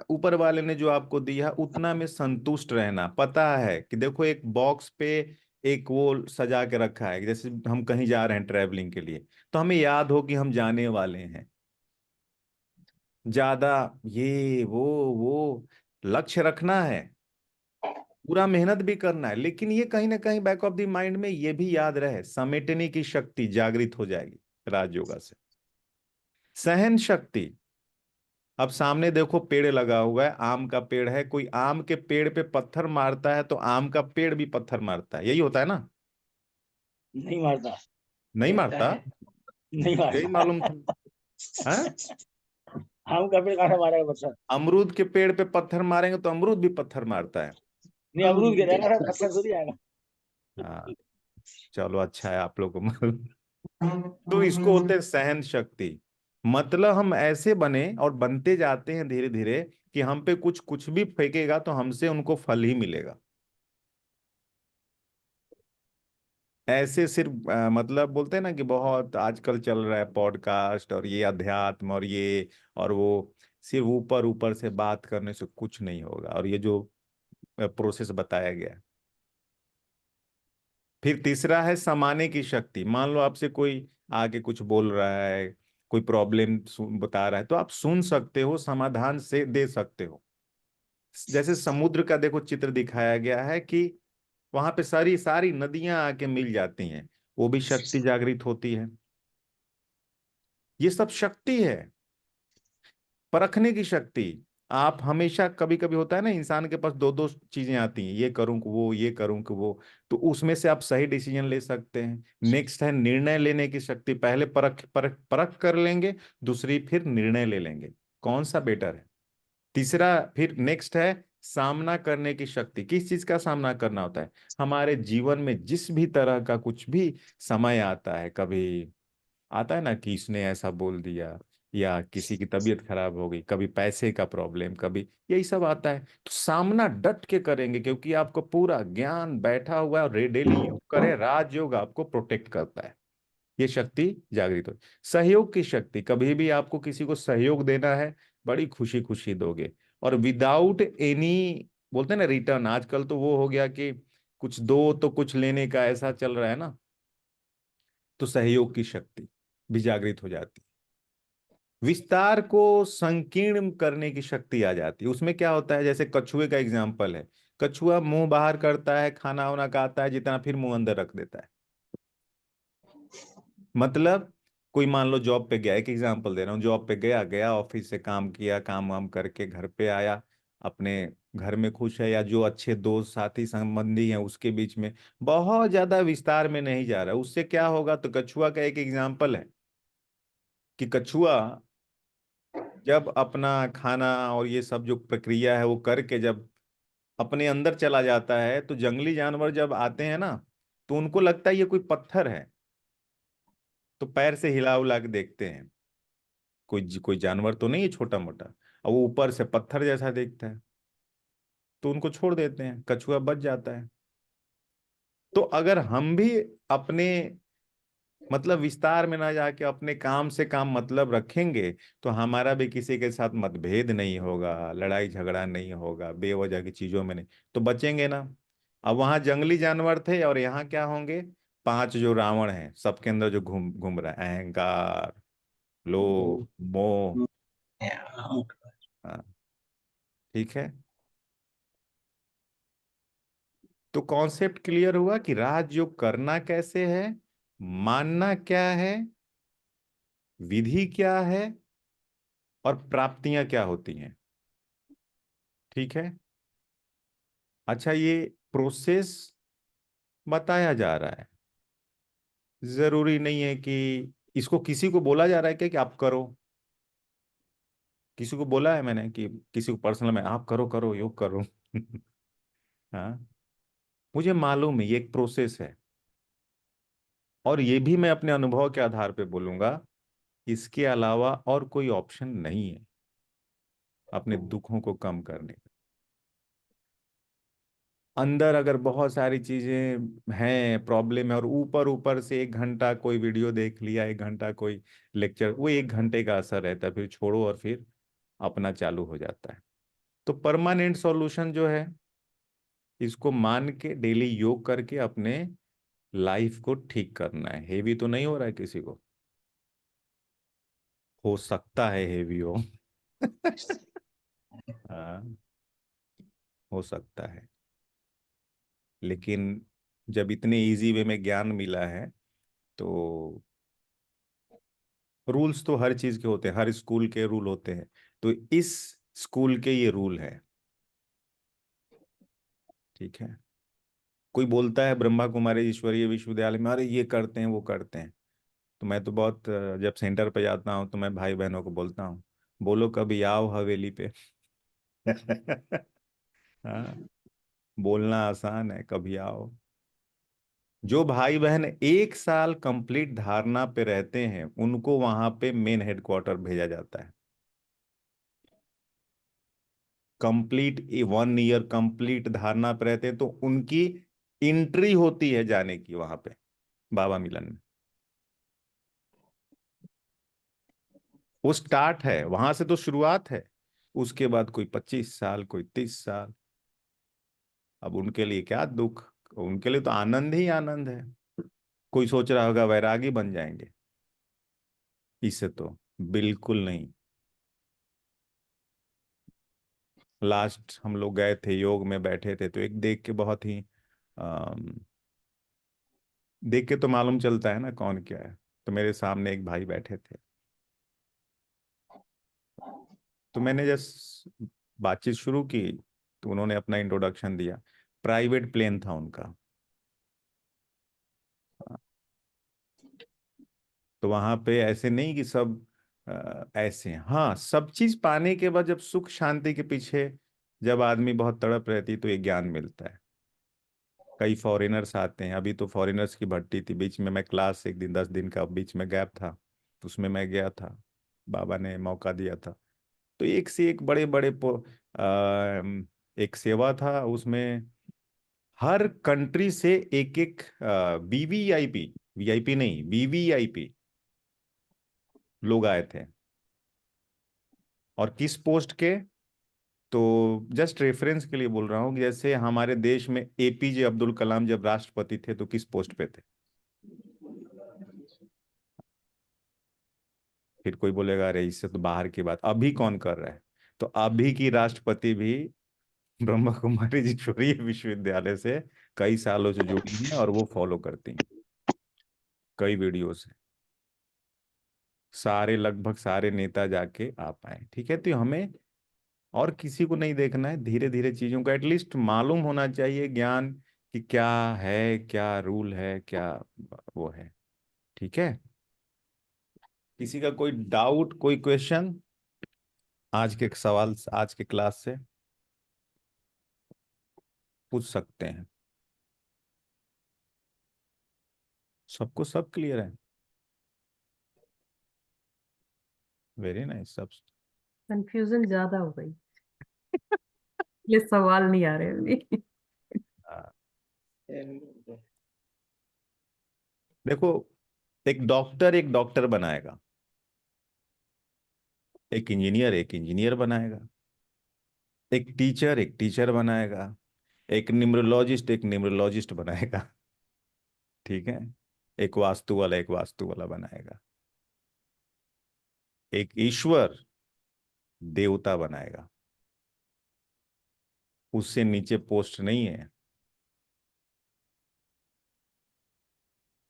ऊपर वाले ने जो आपको दिया उतना में संतुष्ट रहना। पता है कि देखो एक बॉक्स पे एक वो सजा के रखा है, जैसे हम कहीं जा रहे हैं ट्रैवलिंग के लिए, तो हमें याद हो कि हम जाने वाले हैं। ज्यादा ये वो लक्ष्य रखना है, पूरा मेहनत भी करना है, लेकिन ये कहीं ना कहीं बैक ऑफ द माइंड में ये भी याद रहे, समेटने की शक्ति जागृत हो जाएगी राजयोगा से। सहन शक्ति। अब सामने देखो पेड़ लगा हुआ है, आम का पेड़ है, कोई आम के पेड़ पे पत्थर मारता है तो आम का पेड़ भी पत्थर मारता है, यही होता है ना? नहीं मारता। नहीं देखता मारता? है। नहीं यही मारता। मालूम था। हैं? आम का पेड़ काटा मारेगा बच्चा। अमरूद के पेड़ पे पत्थर मारेंगे तो अमरूद भी पत्थर मारता है। नहीं, अमरूद गिरेगा, पत्थर थोड़ी आएगा। हाँ। चलो, अच्छा है आप लोग को मालूम। तो इसको बोलते हैं सहन शक्ति। मतलब हम ऐसे बने और बनते जाते हैं धीरे धीरे कि हम पे कुछ कुछ भी फेंकेगा तो हमसे उनको फल ही मिलेगा। ऐसे सिर्फ मतलब बोलते हैं ना कि बहुत आजकल चल रहा है पॉडकास्ट और ये अध्यात्म और ये और वो, सिर्फ ऊपर ऊपर से बात करने से कुछ नहीं होगा। और ये जो प्रोसेस बताया गया है। फिर तीसरा है समाने की शक्ति। मान लो आपसे कोई आके कुछ बोल रहा है, कोई प्रॉब्लम बता रहा है, तो आप सुन सकते हो, समाधान से दे सकते हो। जैसे समुद्र का देखो चित्र दिखाया गया है कि वहां पे सारी सारी नदियां आके मिल जाती हैं, वो भी शक्ति जागृत होती है। ये सब शक्ति है। परखने की शक्ति। आप हमेशा, कभी कभी होता है ना इंसान के पास दो दो चीजें आती हैं, ये करूं कि वो, ये करूं कि वो, तो उसमें से आप सही डिसीजन ले सकते हैं। नेक्स्ट है निर्णय लेने की शक्ति। पहले परख परख परख कर लेंगे, दूसरी फिर निर्णय ले लेंगे कौन सा बेटर है। तीसरा फिर नेक्स्ट है सामना करने की शक्ति। किस चीज का सामना करना होता है? हमारे जीवन में जिस भी तरह का कुछ भी समय आता है, कभी आता है ना कि इसने ऐसा बोल दिया, या किसी की तबीयत खराब हो गई, कभी पैसे का प्रॉब्लम, कभी यही सब आता है, तो सामना डट के करेंगे, क्योंकि आपको पूरा ज्ञान बैठा हुआ है। और डेली योग करें, राजयोग आपको प्रोटेक्ट करता है। ये शक्ति जागृत हो। सहयोग की शक्ति। कभी भी आपको किसी को सहयोग देना है, बड़ी खुशी खुशी दोगे, और विदाउट एनी, बोलते हैं ना रिटर्न। आजकल तो वो हो गया कि कुछ दो तो कुछ लेने का, ऐसा चल रहा है ना। तो सहयोग की शक्ति भी जागृत हो जाती है। विस्तार को संकीर्ण करने की शक्ति आ जाती है। उसमें क्या होता है, जैसे कछुए का एग्जाम्पल है। कछुआ मुंह बाहर करता है, खाना वाना खाता है जितना, फिर मुंह अंदर रख देता है। मतलब कोई मान लो जॉब पे गया, एक एग्जांपल दे रहा हूँ, जॉब पे गया, ऑफिस से काम किया, काम वाम करके घर पे आया, अपने घर में खुश है, या जो अच्छे दोस्त साथी संबंधी हैं उसके बीच में, बहुत ज्यादा विस्तार में नहीं जा रहा। उससे क्या होगा, तो कछुआ का एक एग्जाम्पल है कि कछुआ जब अपना खाना और ये सब जो प्रक्रिया है वो करके जब अपने अंदर चला जाता है, तो जंगली जानवर जब आते हैं ना, तो उनको लगता है ये कोई पत्थर है, तो पैर से हिला उला के देखते हैं, कोई कोई जानवर तो नहीं है छोटा मोटा, और वो ऊपर से पत्थर जैसा देखता है, तो उनको छोड़ देते हैं, कछुआ बच जाता है। तो अगर हम भी अपने मतलब विस्तार में ना जाके अपने काम से काम मतलब रखेंगे, तो हमारा भी किसी के साथ मतभेद नहीं होगा, लड़ाई झगड़ा नहीं होगा बेवजह की चीजों में, नहीं तो बचेंगे ना। अब वहां जंगली जानवर थे, और यहाँ क्या होंगे, पांच जो रावण हैं, सबके अंदर जो घूम घूम रहा है, अहंकार, लोभ, मोह। हाँ, ठीक है। तो कॉन्सेप्ट क्लियर हुआ कि राजयोग करना कैसे है, मानना क्या है, विधि क्या है, और प्राप्तियां क्या होती हैं। ठीक है। अच्छा, ये प्रोसेस बताया जा रहा है, जरूरी नहीं है कि इसको किसी को बोला जा रहा है क्या कि आप करो। किसी को बोला है मैंने कि किसी को पर्सनल में आप करो करो योग करो। हाँ, मुझे मालूम है ये एक प्रोसेस है, और ये भी मैं अपने अनुभव के आधार पे बोलूंगा, इसके अलावा और कोई ऑप्शन नहीं है अपने दुखों को कम करने का। अंदर अगर बहुत सारी चीजें हैं, प्रॉब्लम है, और ऊपर ऊपर से 1 घंटा कोई वीडियो देख लिया, 1 घंटा कोई लेक्चर, वो 1 घंटे का असर रहता है, फिर छोड़ो और फिर अपना चालू हो जाता है। तो परमानेंट सॉल्यूशन जो है, इसको मान के डेली योग करके अपने लाइफ को ठीक करना है। हेवी तो नहीं हो रहा है किसी को, हो सकता है हेवी हो। हाँ, हो सकता है, लेकिन जब इतने इजी वे में ज्ञान मिला है, तो रूल्स तो हर चीज के होते हैं, हर स्कूल के रूल होते हैं, तो इस स्कूल के ये रूल है। ठीक है। कोई बोलता है ब्रह्मा कुमारी ईश्वरीय विश्वविद्यालय में, अरे ये करते हैं वो करते हैं, तो मैं तो बहुत जब सेंटर पे जाता हूँ तो मैं भाई बहनों को बोलता हूँ, बोलो कभी आओ हवेली पे। हाँ, बोलना आसान है, कभी आओ। जो भाई बहन 1 साल कंप्लीट धारणा पे रहते हैं, उनको वहां पे मेन हेडक्वार्टर भेजा जाता है। कंप्लीट 1 ईयर कंप्लीट धारणा पे रहते हैं, तो उनकी एंट्री होती है जाने की वहां पे बाबा मिलन में। वो स्टार्ट है, वहां से तो शुरुआत है। उसके बाद कोई 25 साल, कोई 30 साल। अब उनके लिए क्या दुख, उनके लिए तो आनंद ही आनंद है। कोई सोच रहा होगा वैरागी बन जाएंगे, इससे तो बिल्कुल नहीं। लास्ट हम लोग गए थे, योग में बैठे थे, तो एक देख के बहुत ही अम, देख के तो मालूम चलता है ना कौन क्या है। तो मेरे सामने एक भाई बैठे थे, तो मैंने जस्ट बातचीत शुरू की, तो उन्होंने अपना इंट्रोडक्शन दिया। प्राइवेट प्लेन था उनका। तो वहां पे ऐसे नहीं कि सब ऐसे हैं। हाँ, सब चीज पाने के बाद जब सुख शांति के पीछे जब आदमी बहुत तड़प रहती, तो ये ज्ञान मिलता है। कई फॉरेनर्स आते हैं, अभी तो फॉरेनर्स की भट्टी थी, बीच में मैं क्लास एक दिन 10 दिन का बीच में गैप था, तो उसमें मैं गया था, बाबा ने मौका दिया था। तो एक से एक बड़े बड़े एक सेवा था उसमें, हर कंट्री से एक एक वीवीआईपी, वीआईपी नहीं वीवीआईपी लोग आए थे। और किस पोस्ट के, तो जस्ट रेफरेंस के लिए बोल रहा हूँ कि जैसे हमारे देश में एपीजे अब्दुल कलाम जब राष्ट्रपति थे, तो किस पोस्ट पे थे। फिर कोई बोलेगा अरे इससे तो बाहर की बात, अभी कौन कर रहा है? तो अभी की राष्ट्रपति भी ब्रह्मा कुमारी ईश्वरीय विश्वविद्यालय से कई सालों से जुड़ी हैं और वो फॉलो करती हैं कई वीडियो से। सारे लगभग सारे नेता जाके आ पाए, ठीक है। तो हमें और किसी को नहीं देखना है, धीरे धीरे चीजों का एटलीस्ट मालूम होना चाहिए, ज्ञान कि क्या है, क्या रूल है, क्या वो है, ठीक है। किसी का कोई डाउट, कोई क्वेश्चन आज के सवाल, आज के क्लास से पूछ सकते हैं? सबको सब क्लियर है? Very nice. सब कंफ्यूजन ज्यादा हो गई। ये सवाल नहीं आ रहे अभी। हाँ। देखो, एक डॉक्टर बनाएगा, एक इंजीनियर बनाएगा, एक टीचर बनाएगा, एक न्यूमरोलॉजिस्ट बनाएगा, ठीक है। एक वास्तु वाला बनाएगा, एक ईश्वर देवता बनाएगा। उससे नीचे पोस्ट नहीं है।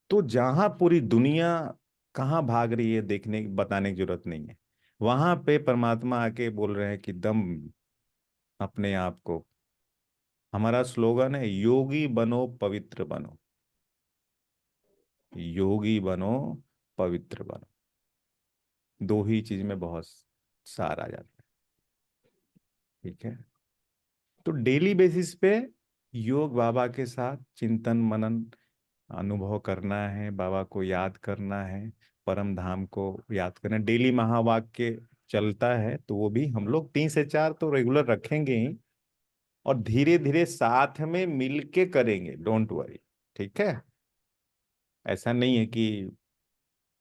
तो जहां पूरी दुनिया कहाँ भाग रही है देखने बताने की जरूरत नहीं है, वहां पे परमात्मा आके बोल रहे हैं कि दम अपने आप को। हमारा स्लोगन है योगी बनो पवित्र बनो, योगी बनो पवित्र बनो। दो ही चीज में बहुत सार आ जाता है, ठीक है। तो डेली बेसिस पे योग बाबा के साथ चिंतन मनन अनुभव करना है, बाबा को याद करना है, परम धाम को याद करना है। डेली महावाक्य चलता है तो वो भी हम लोग 3 से 4 तो रेगुलर रखेंगे ही, और धीरे धीरे साथ में मिलके करेंगे, डोंट वरी, ठीक है। ऐसा नहीं है कि,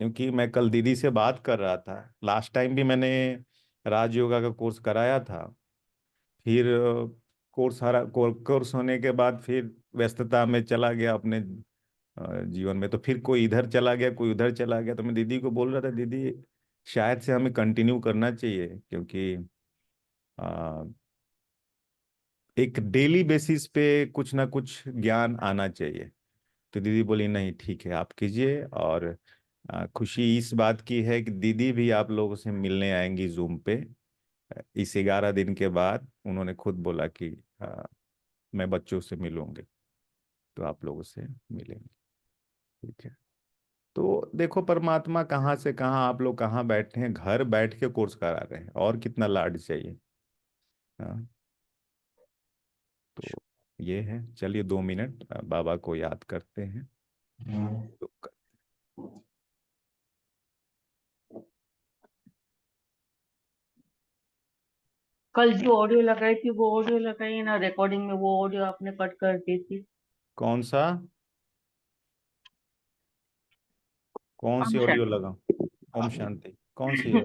क्योंकि मैं कल दीदी से बात कर रहा था, लास्ट टाइम भी मैंने राजयोगा का कोर्स कराया था, फिर कोर्स होने के बाद फिर व्यस्तता में चला गया अपने जीवन में, तो फिर कोई इधर चला गया, कोई उधर चला गया। तो मैं दीदी को बोल रहा था, दीदी शायद से हमें कंटिन्यू करना चाहिए, क्योंकि अ, एक डेली बेसिस पे कुछ ना कुछ ज्ञान आना चाहिए। तो दीदी बोली नहीं ठीक है आप कीजिए, और खुशी इस बात की है कि दीदी भी आप लोगों से मिलने आएंगी जूम पे। इस 11 दिन के बाद उन्होंने खुद बोला कि मैं बच्चों से मिलूंगी, तो आप लोगों से मिलेंगे, ठीक है। तो देखो परमात्मा कहाँ से कहाँ, आप लोग कहाँ बैठे हैं, घर बैठ के कोर्स करा रहे हैं, और कितना लाड चाहिए। हाँ, तो ये है। चलिए 2 मिनट बाबा को याद करते हैं। तो कल जो ऑडियो लगाई थी वो ऑडियो लगाई ना, रिकॉर्डिंग में वो ऑडियो आपने कट कर दी थी। कौन सा, कौन सी हम ऑडियो शायद लगा? ओम शांति कौन सी है?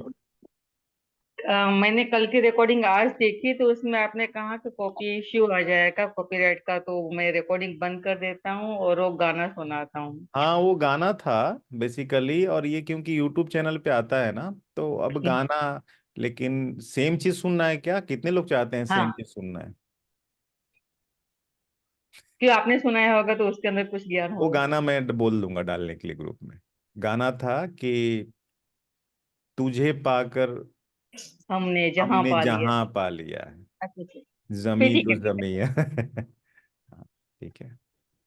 मैंने कल की रिकॉर्डिंग आज देखी तो उसमें आपने कहा कि कॉपी इश्यू आ जाएगा कॉपीराइट का, तो मैं रिकॉर्डिंग बंद कर देता हूँ और वो गाना सुनाता हूँ। हाँ वो गाना था बेसिकली, और ये क्योंकि यूट्यूब चैनल पे आता है ना, तो अब गाना, लेकिन सेम चीज सुनना है क्या? कितने लोग चाहते हैं सेम हाँ, चीज सुनना है? क्यों आपने सुनाया होगा तो उसके अंदर कुछ ज्ञान वो होगा। गाना मैं बोल दूंगा डालने के लिए ग्रुप में। गाना था कि तुझे पाकर हमने जहाँ हमने पा लिया। जहां पा लिया है, अच्छा अच्छा, फिर जमी ठीक जो है फिर। जमी है। हाँ, ठीक है।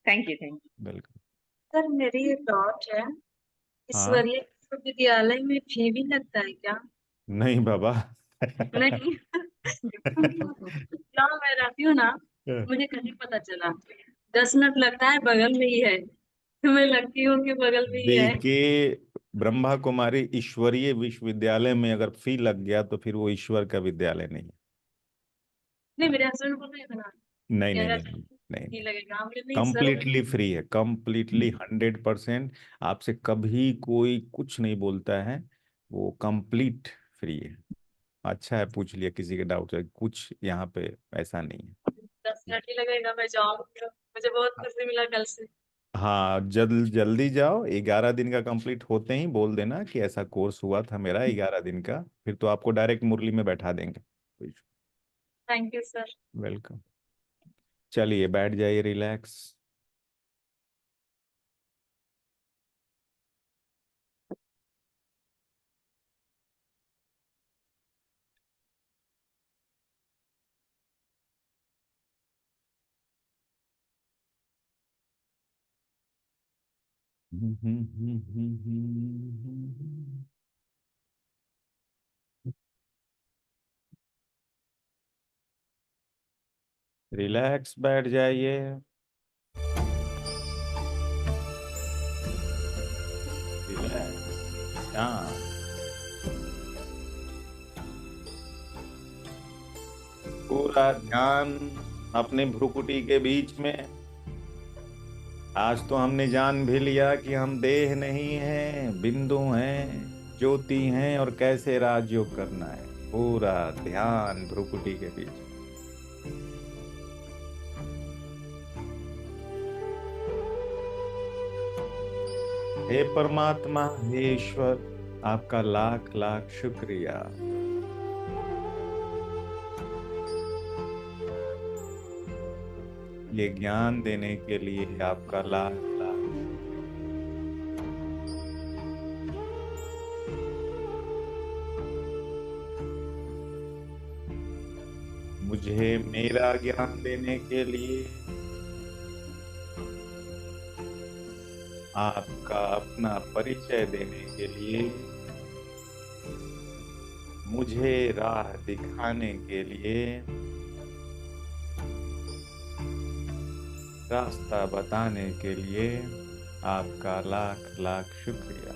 Thank you thank you. बिल्कुल। सर मेरी एक डाउट है, हाँ, ईश्वरीय विश्वविद्यालय में फी भी लगता है क्या? नहीं बाबा। नहीं। जहाँ मैं रहती हूँ ना, मुझे कहीं पता चला 10 मिनट लगता है, बगल में ही है, तो मैं लगती हूँ कि बगल में ही है। देखिए, ब्रह्मा कुमारी ईश्वरीय विश्वविद्यालय में अगर फी लग गया तो फिर वो ईश्वर का विद्यालय नहीं है। नहीं, मेरे हस्बैंड बोल रहे थे ना नहीं कि नहीं अगर नहीं नहीं नहीं फी नहीं, लगेगा, हम बोले नहीं सर। कंप्लीटली फ्री है, कंप्लीटली 100%। आपसे कभी कोई कुछ नहीं बोलता है, वो कंप्लीट फ्री है। अच्छा है पूछ लिया, किसी के डाउट है कुछ, यहाँ पे ऐसा नहीं है। 10 मिनट ही लगेगा, मैं जाऊँ, मुझे बहुत खुशी मिला कल से। हाँ, जल्दी जाओ, 11 दिन का कंप्लीट होते ही बोल देना कि ऐसा कोर्स हुआ था मेरा 11 दिन का, फिर तो आपको डायरेक्ट मुरली में बैठा देंगे। Thank you sir. वेलकम। चलिए बैठ जाइए, रिलैक्स। रिलैक्स बैठ जाइए। रिलैक्स। हाँ, पूरा ध्यान अपने भ्रुकुटी के बीच में। आज तो हमने जान भी लिया कि हम देह नहीं हैं, बिंदु हैं, ज्योति हैं, और कैसे राजयोग करना है। पूरा ध्यान भ्रुकुटी के बीच। हे परमात्मा, हे ईश्वर, आपका लाख लाख शुक्रिया। ये ज्ञान देने के लिए आपका लाख लाख। मुझे मेरा ज्ञान देने के लिए आपका अपना परिचय देने के लिए, मुझे राह दिखाने के लिए, रास्ता बताने के लिए आपका लाख लाख शुक्रिया।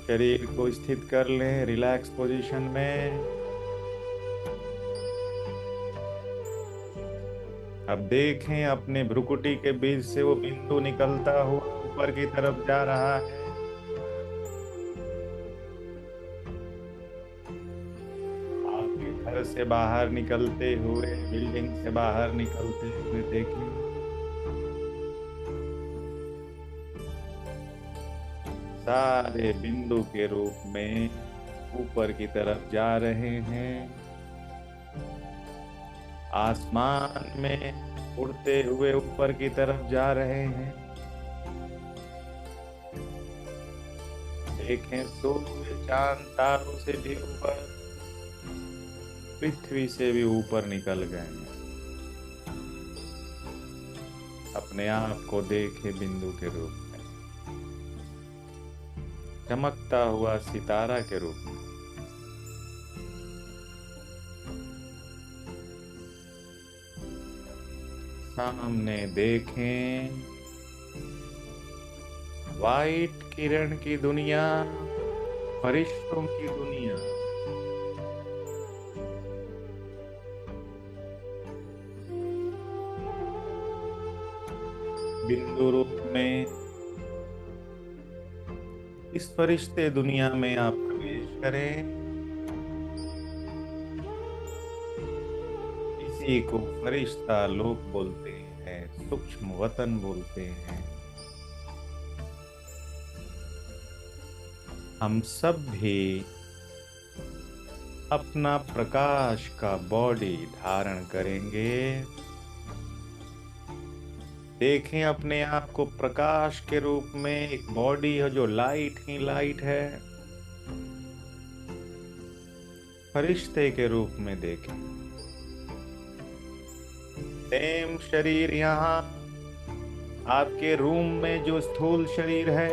शरीर को स्थित कर लें रिलैक्स पोजीशन में। अब देखें अपने भ्रुकुटी के बीच से वो बिंदु निकलता हुआ ऊपर की तरफ जा रहा है। आपके घर से बाहर निकलते हुए, बिल्डिंग से बाहर निकलते हुए देखें। सारे बिंदु के रूप में ऊपर की तरफ जा रहे हैं। आसमान में उड़ते हुए ऊपर की तरफ जा रहे हैं। देखें सूर्य, चांद, तारों से भी ऊपर, पृथ्वी से भी ऊपर निकल गए हैं। अपने आप को देखे बिंदु के रूप में, चमकता हुआ सितारा के रूप में। सामने देखें वाइट किरण की दुनिया, फरिश्तों की दुनिया। बिंदु रूप में इस फरिश्ते दुनिया में आप प्रवेश करें। इसी को फरिश्ता लोक बोलते हैं, सूक्ष्म वतन बोलते हैं। हम सब भी अपना प्रकाश का बॉडी धारण करेंगे। देखें अपने आप को प्रकाश के रूप में, एक बॉडी है जो लाइट ही लाइट है। फरिश्ते के रूप में देखें। सेम शरीर यहाँ आपके रूम में जो स्थूल शरीर है,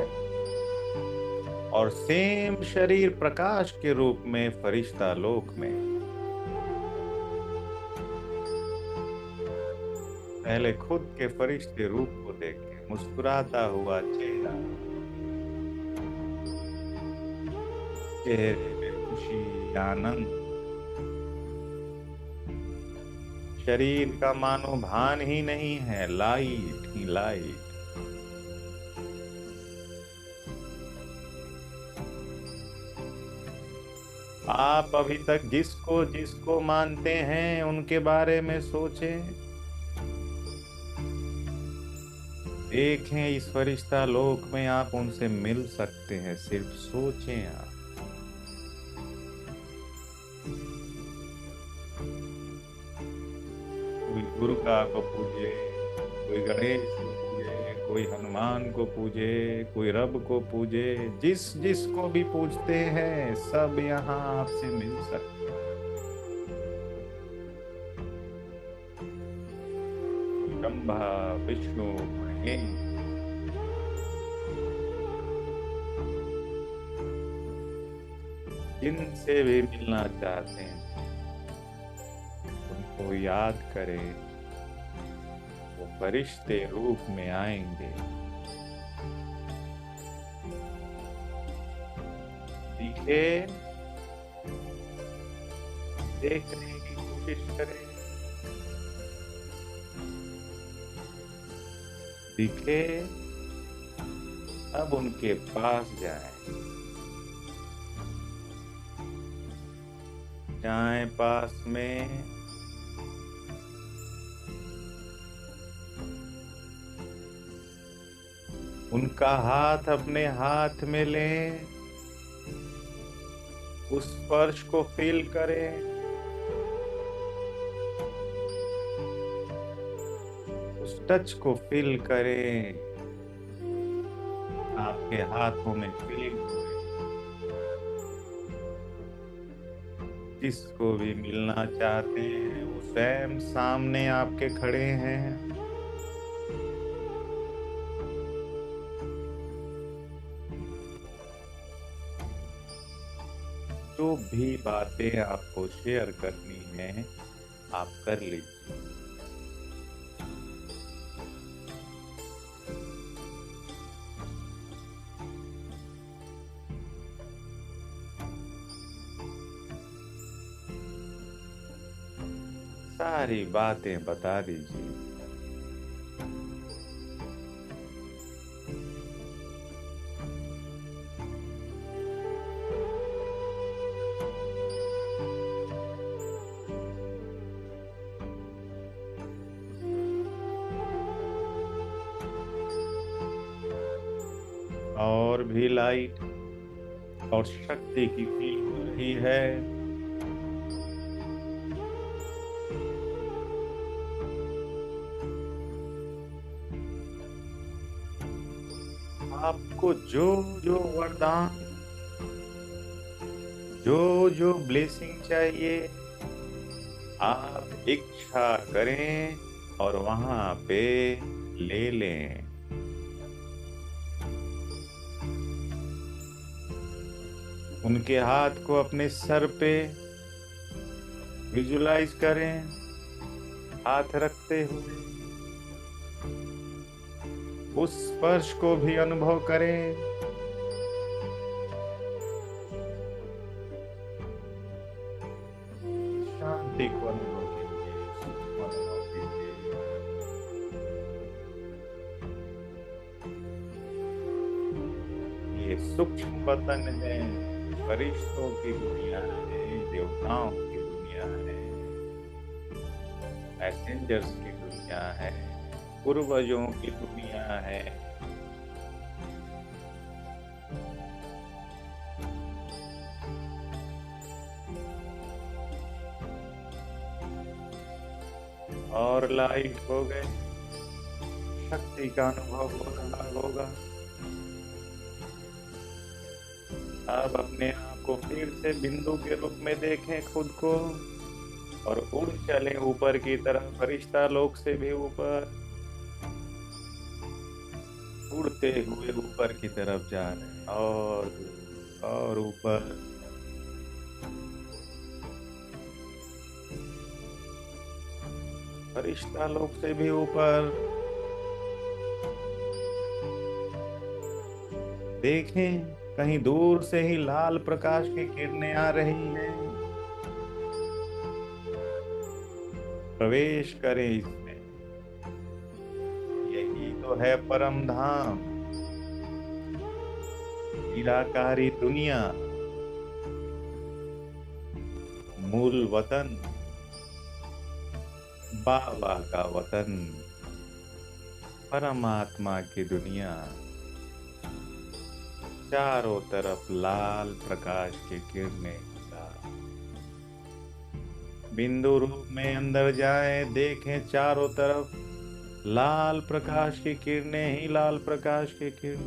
और सेम शरीर प्रकाश के रूप में फरिश्ता लोक में। पहले खुद के फरिश्ते रूप को देखें, मुस्कुराता हुआ चेहरा, चेहरे में खुशी, आनंद। शरीर का मानो भान ही नहीं है, लाइट ही लाइट। आप अभी तक जिसको जिसको मानते हैं उनके बारे में सोचें। देखें इस फरिश्ता लोक में आप उनसे मिल सकते हैं, सिर्फ सोचें आप। कोई दुर्गा को पूजे, कोई गणेश को पूजे, कोई हनुमान को पूजे, कोई रब को पूजे, जिस जिस को भी पूजते हैं सब यहाँ आपसे मिल सकते हैं। ब्रह्मा विष्णु महेश, जिनसे भी मिलना चाहते हैं उनको याद करें, वो फरिश्ते रूप में आएंगे। दिखे, देखने की कोशिश करें, दिखे अब उनके पास जाएं, जाएं पास में, उनका हाथ अपने हाथ में लें, उस स्पर्श को फील करें, उस टच को फील करें, आपके हाथों में फीलिंग हो रही है। जिसको भी मिलना चाहते हैं वो स्वयं सामने आपके खड़े हैं। जो भी बातें आपको शेयर करनी है आप कर लीजिए। सारी बातें बता दीजिए। और भी लाइट और शक्ति की फील हो रही है। आपको जो जो वरदान, जो जो ब्लेसिंग चाहिए आप इच्छा करें और वहां पे ले लें। उनके हाथ को अपने सर पे विजुलाइज करें, हाथ रखते हुए उस स्पर्श को भी अनुभव करें। शांति को अनुभव कीजिए, सुख को अनुभव कीजिए। ये सूक्ष्म वतन है, फरिश्तों की दुनिया है, देवताओं की दुनिया है, मैसेंजर्स की दुनिया है, पूर्वजों की दुनिया है। और लाइट हो गए, शक्ति का अनुभव हो रहा होगा। अब अपने आप को फिर से बिंदु के रूप में देखें खुद को और उड़ चले ऊपर की तरफ, फरिश्ता लोक से भी ऊपर, उड़ते हुए ऊपर की तरफ जा रहे हैं और ऊपर। फरिश्ता लोक से भी ऊपर देखें, कहीं दूर से ही लाल प्रकाश की किरणें आ रही हैं। प्रवेश करें इसमें, यही तो है परम धाम, निराकारी दुनिया, मूल वतन, बाबा का वतन, परमात्मा की दुनिया, चारों तरफ लाल प्रकाश की किरणें। बिंदु रूप में अंदर जाएं, देखें चारों तरफ लाल प्रकाश की किरणें ही लाल प्रकाश की किरण,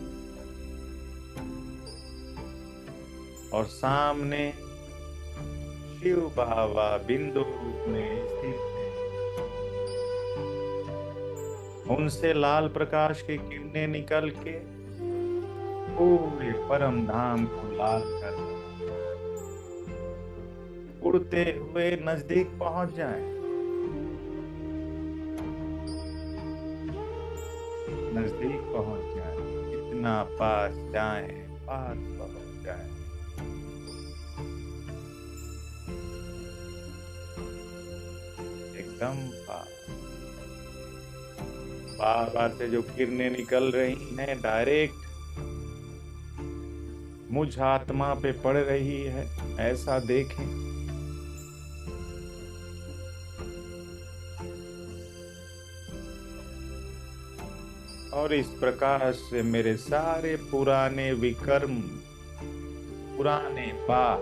और सामने शिव बाबा बिंदु रूप में स्थित हैं। उनसे लाल प्रकाश की किरणें निकल के पूरे परम धाम को लाल कर रहा है। उड़ते हुए नजदीक पहुंच जाएं, नजदीक पहुंच जाएं, जितना पास जाएं पास पहुंच जाएं। एकदम पास। बाबा से जो किरणें निकल रही हैं डायरेक्ट मुझ आत्मा पे पड़ रही है, ऐसा देखें। और इस प्रकाश से मेरे सारे पुराने विकर्म, पुराने पाप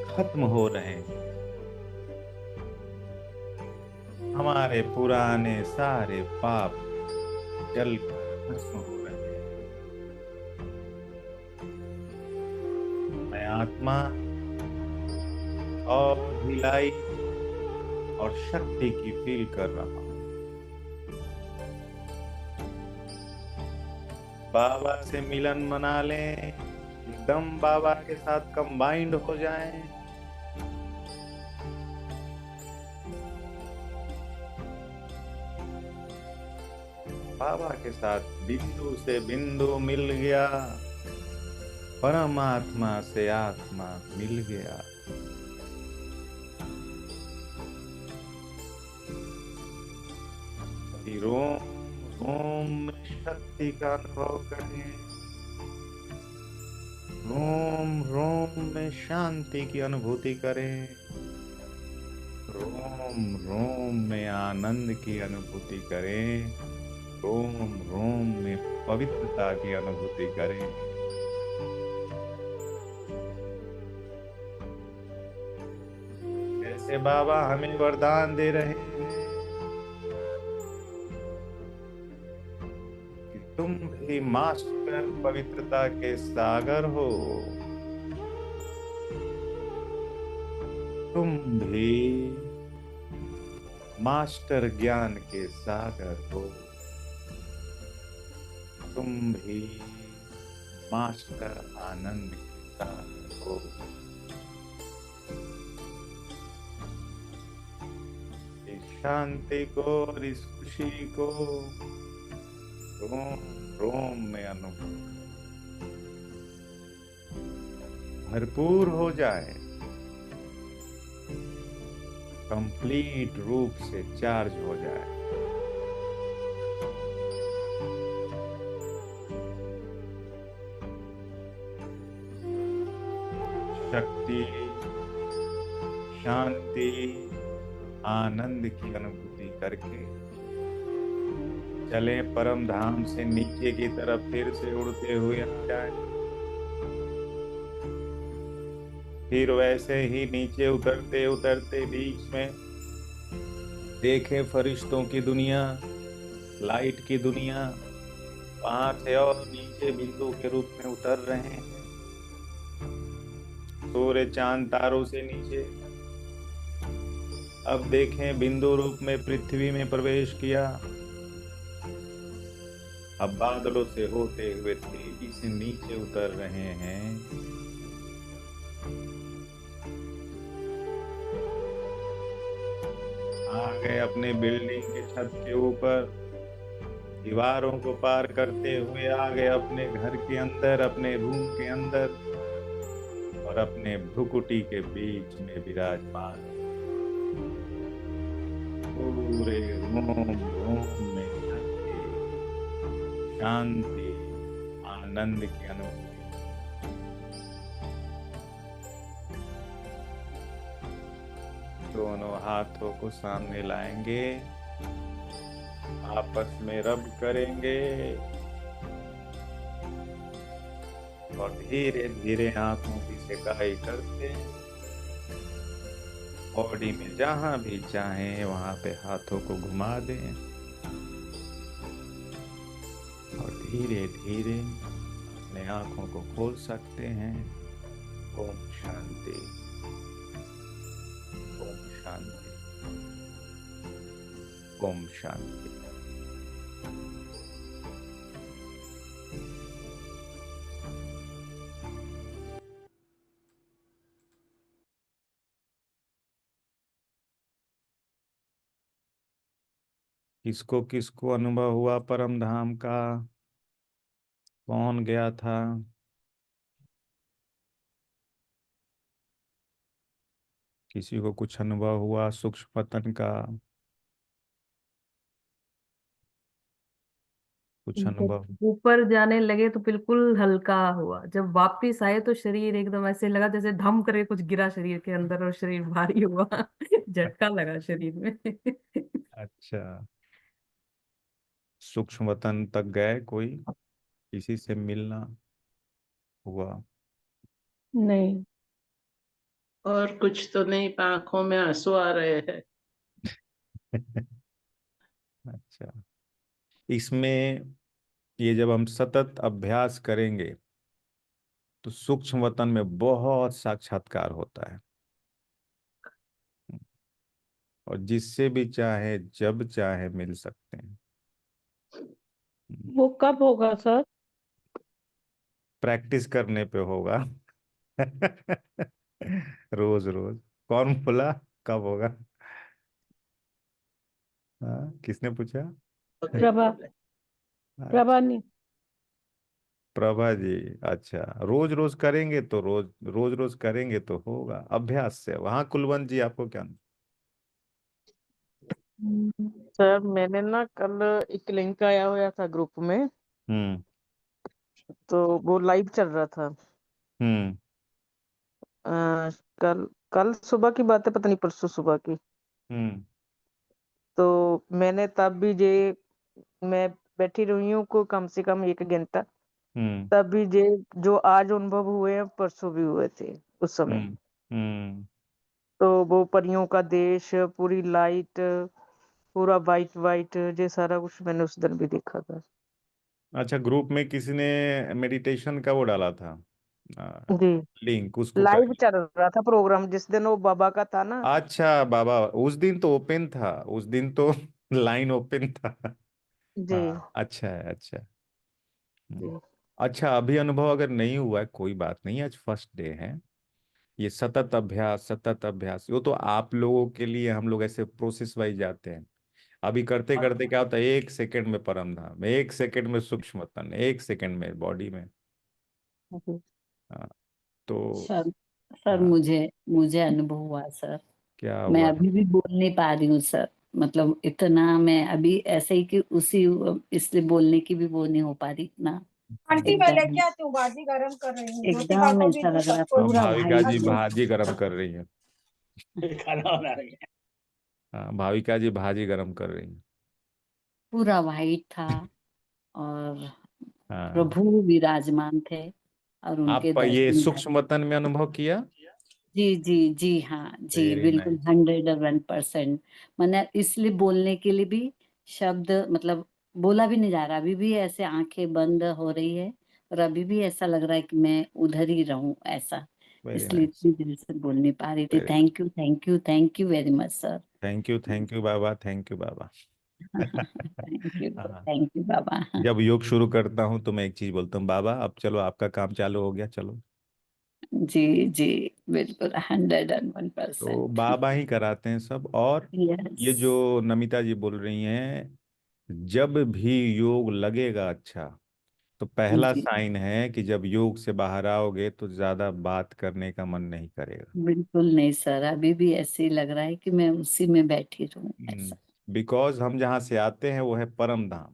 खत्म हो रहे हैं। हमारे पुराने सारे पाप जल कर भस्म हो रहे हैं। मैं आत्मा और ढिलाई और शक्ति की फील कर रहा हूं। बाबा से मिलन मना लें, एकदम बाबा के साथ कंबाइंड हो जाएं। बाबा के साथ बिंदु से बिंदु मिल गया, परमात्मा से आत्मा मिल गया। रोम रोम में शक्ति का अनुभव करें, रोम रोम में शांति की अनुभूति करें, रोम रोम में आनंद की अनुभूति करें, रोम रोम में पवित्रता की अनुभूति करें। जैसे बाबा हमें वरदान दे रहे हैं कि तुम भी मास्टर पवित्रता के सागर हो, तुम भी मास्टर ज्ञान के सागर हो, तुम भी मास्टर आनंद के सागर हो। इस शांति को और इस खुशी को रोम रोम में अनुभव भरपूर हो जाए, कंप्लीट रूप से चार्ज हो जाए। शक्ति, शांति, आनंद की अनुभूति करके चले परम धाम से नीचे की तरफ फिर से उड़ते हुए आ जाए। फिर वैसे ही नीचे उतरते उतरते बीच में देखें फरिश्तों की दुनिया, लाइट की दुनिया, वहां से और नीचे बिंदु के रूप में उतर रहे हैं। सूर्य चांद तारों से नीचे। अब देखें बिंदु रूप में पृथ्वी में प्रवेश किया। अब बादलों से होते हुए तेजी से नीचे उतर रहे हैं। आ गए अपने बिल्डिंग के छत के ऊपर, दीवारों को पार करते हुए आ गए अपने घर के अंदर, अपने रूम के अंदर, और अपने भ्रुकुटी के बीच में विराजमान पूरे रोम रोम में शांति आनंद की अनुभूति। दोनों हाथों को सामने लाएंगे, आपस में रब करेंगे और धीरे धीरे आंखों की सिकाई करते बॉडी में जहां भी चाहें वहां पे हाथों को घुमा दें और धीरे धीरे अपने आंखों को खोल सकते हैं। ओम शांति। ओम शांति। ओम शांति। किसको किसको अनुभव हुआ परम धाम का? कौन गया था? किसी को कुछ अनुभव हुआ सूक्ष्म पतन का? कुछ अनुभव? जब ऊपर जाने लगे तो बिल्कुल हल्का हुआ, जब वापिस आए तो शरीर एकदम ऐसे लगा जैसे धम करके कुछ गिरा शरीर के अंदर और शरीर भारी हुआ। झटका लगा शरीर में। अच्छा, सूक्ष्म वतन तक गए? कोई किसी से मिलना हुआ? नहीं, और कुछ तो नहीं, आंखों में आंसू आ रहे हैं। अच्छा, इसमें ये जब हम सतत अभ्यास करेंगे तो सूक्ष्म वतन में बहुत साक्षात्कार होता है और जिससे भी चाहे जब चाहे मिल सकते हैं। वो कब होगा सर? प्रैक्टिस करने पे होगा। रोज रोज। कौन बोला कब होगा? हाँ, किसने पूछा? प्रभा, अच्छा, प्रभा नहीं। प्रभा जी। अच्छा, रोज रोज करेंगे तो रोज रोज करेंगे तो होगा अभ्यास से। वहां कुलवंत जी आपको क्या? सर मैंने ना कल एक लिंक आया हुआ था ग्रुप में, हम्म। तो वो लाइव चल रहा था। हम्म। अ, कल कल सुबह की बात है, पता नहीं परसों सुबह की। हम्म। तो मैंने तब भी मैं बैठी रही हूँ को कम से कम 1 घंटा। हम्म। तब भी जो आज अनुभव हुए हैं परसों भी हुए थे उस समय। हम्म। हम्म। तो वो परियों का देश, पूरी लाइट, पूरा वाइट वाइट, ये सारा कुछ मैंने उस दिन भी देखा था। अच्छा, ग्रुप में किसी ने मेडिटेशन का वो डाला था जी, लिंक, उसको लाइव करिए। चल रहा था प्रोग्राम जिस दिन वो बाबा का था ना। अच्छा बाबा, उस दिन तो ओपन था, उस दिन तो लाइन ओपन था। जी। हाँ, अच्छा है, अच्छा है। हम्म। जी। अच्छा, अभी अनुभव अगर नहीं हुआ है कोई बात नहीं, आज फर्स्ट डे है। ये सतत अभ्यास, सतत अभ्यास, वो तो आप लोगों के लिए हम लोग ऐसे प्रोसेस वाइज जाते हैं। अभी करते करते क्या होता है, 1 सेकंड में परम धाम, 1 सेकंड में सूक्ष्म तन, 1 सेकंड में बॉडी में। जी। हाँ, तो सर सर हाँ, मुझे मुझे अनुभव हुआ सर। क्या मैं हुआ? अभी भी बोल नहीं पा रही हूँ सर। मतलब इतना मैं अभी ऐसे ही कि उसी इसलिए बोलने की भी वो नहीं हो पा रही ना। आंटी मैं एकदम लेके आती हूँ, भाजी गर्म कर रही हूँ, ज्योतिका एकदम को भी ऐसा दो, लग रहा है सबको हाँ, दो। पूरा भाविका जी वाइट। भाजी गरम कर रही है। खाना बना रही है। हाँ, भाविका जी भाजी गरम कर रही है। पूरा वाइट था और हाँ, प्रभु विराजमान थे और उनके आप ये दर्शन कर। सूक्ष्म तन में अनुभव किया? जी जी जी हाँ जी वेरी बिल्कुल नाइस। 101%। मैंने इसलिए बोलने के लिए भी शब्द मतलब बोला भी नहीं जा रहा, अभी भी ऐसे आंखें बंद हो रही है और अभी भी ऐसा लग रहा है कि मैं उधर ही रहूं ऐसा। वेरी इसलिए नाइस। इतनी देर से बोल नहीं पा रही थी। Very thank you thank you thank you very much sir. Thank you बाबा, थैंक यू बाबा। हाँ, थैंक यू बाबा। जब योग शुरू करता हूँ तो मैं एक चीज बोलता हूँ, बाबा अब चलो आपका काम चालू हो गया, चलो। जी जी बिल्कुल तो 101%। बाबा ही कराते हैं सब। और यस। ये जो नमिता जी बोल रही हैं, जब भी योग लगेगा अच्छा, तो पहला जी साइन है कि जब योग से बाहर आओगे तो ज्यादा बात करने का मन नहीं करेगा। बिल्कुल नहीं सर, अभी भी ऐसे ही लग रहा है कि मैं उसी में बैठी रहूं ऐसा। बिकॉज हम जहाँ से आते हैं वो है परम धाम,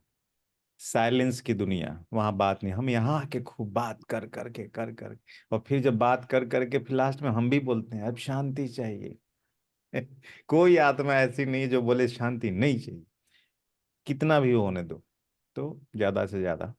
साइलेंस की दुनिया। वहां बात नहीं, हम यहाँ आके खूब बात कर कर और फिर जब बात कर करके फिर लास्ट में हम भी बोलते हैं अब शांति चाहिए। कोई आत्मा ऐसी नहीं जो बोले शांति नहीं चाहिए। कितना भी होने दो, तो ज्यादा से ज्यादा।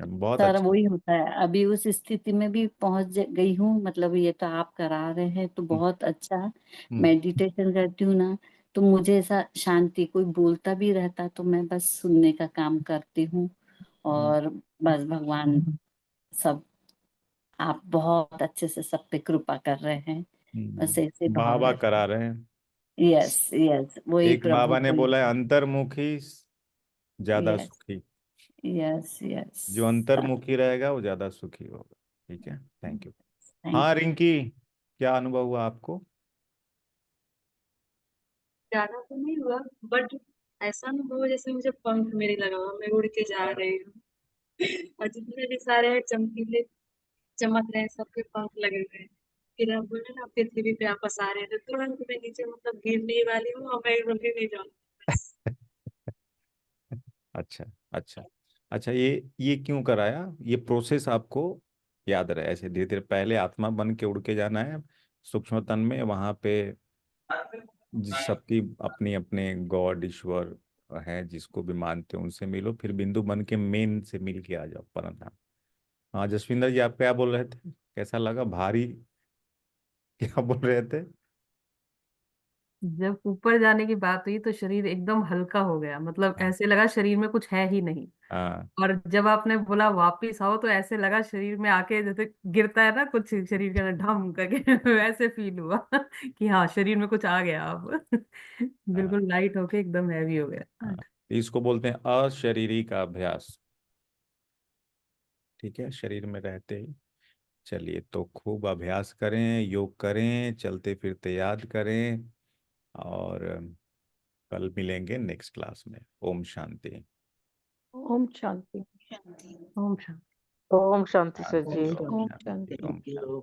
बहुत सर अच्छा। वही होता है, अभी उस स्थिति में भी पहुंच गई हूँ, मतलब ये तो आप करा रहे हैं तो बहुत अच्छा। हम्म, मेडिटेशन करती हूँ ना, तो मुझे ऐसा शांति, कोई बोलता भी रहता तो मैं बस सुनने का काम करती हूँ। हम्म, और बस भगवान सब, आप बहुत अच्छे से सब पे कृपा कर रहे हैं, बस ऐसे भाव बाबा रखते। करा रहे हैं। यस यस, वही एक प्रभु बाबा ने को। बोला है, अंतर्मुखी ज्यादा यस सुखी। Yes yes. जो अंतर्मुखी रहेगा वो ज्यादा सुखी होगा। ठीक है, थैंक यू। थैंक हाँ यू। रिंकी, क्या अनुभव हुआ आपको? ज्यादा तो नहीं हुआ, बट ऐसा अनुभव हुआ जैसे मुझे पंख मेरे लगा हुआ, मैं उड़ के जा रही हूँ। और जितने भी सारे हैं चमकीले चमक रहे हैं, सबके पंख लगे हुए हैं। फिर आप बोले ना पृथ्वी पे वापस आ रहे हैं, तो तुरंत मैं नीचे मतलब गिरने ही वाली हूँ और मैं रुक ही नहीं जाऊँ बस। अच्छा अच्छा। अच्छा, ये क्यों कराया? ये प्रोसेस आपको याद रहे, ऐसे धीरे धीरे पहले आत्मा बन के उड़ के जाना है सूक्ष्म तन में, वहां पे जिस सबकी अपनी अपने गॉड ईश्वर है, जिसको भी मानते हो उनसे मिलो, फिर बिंदु बन के मेन से मिल के आ जाओ परम धाम। हाँ जसविंदर जी, आप क्या बोल रहे थे? कैसा लगा? भारी क्या बोल रहे थे? जब ऊपर जाने की बात हुई तो शरीर एकदम हल्का हो गया, मतलब ऐसे लगा शरीर में कुछ है ही नहीं। हाँ और जब आपने बोला वापिस आओ, तो ऐसे लगा शरीर में आके जैसे गिरता है ना कुछ शरीर के अंदर ढम करके वैसे फील हुआ कि हाँ शरीर में कुछ आ गया अब। हाँ बिल्कुल लाइट होके एकदम हैवी हो गया। हाँ। इसको बोलते हैं अशरीरी का अभ्यास। ठीक है, शरीर में रहते ही। चलिए, तो खूब अभ्यास करें, योग करें, चलते फिरते याद करें, और कल मिलेंगे नेक्स्ट क्लास में। ओम शांति। ओम शांति। ओम शांति। ओम शांति सर शांति जी। ओम ओम शांति शांति। ओम शांति।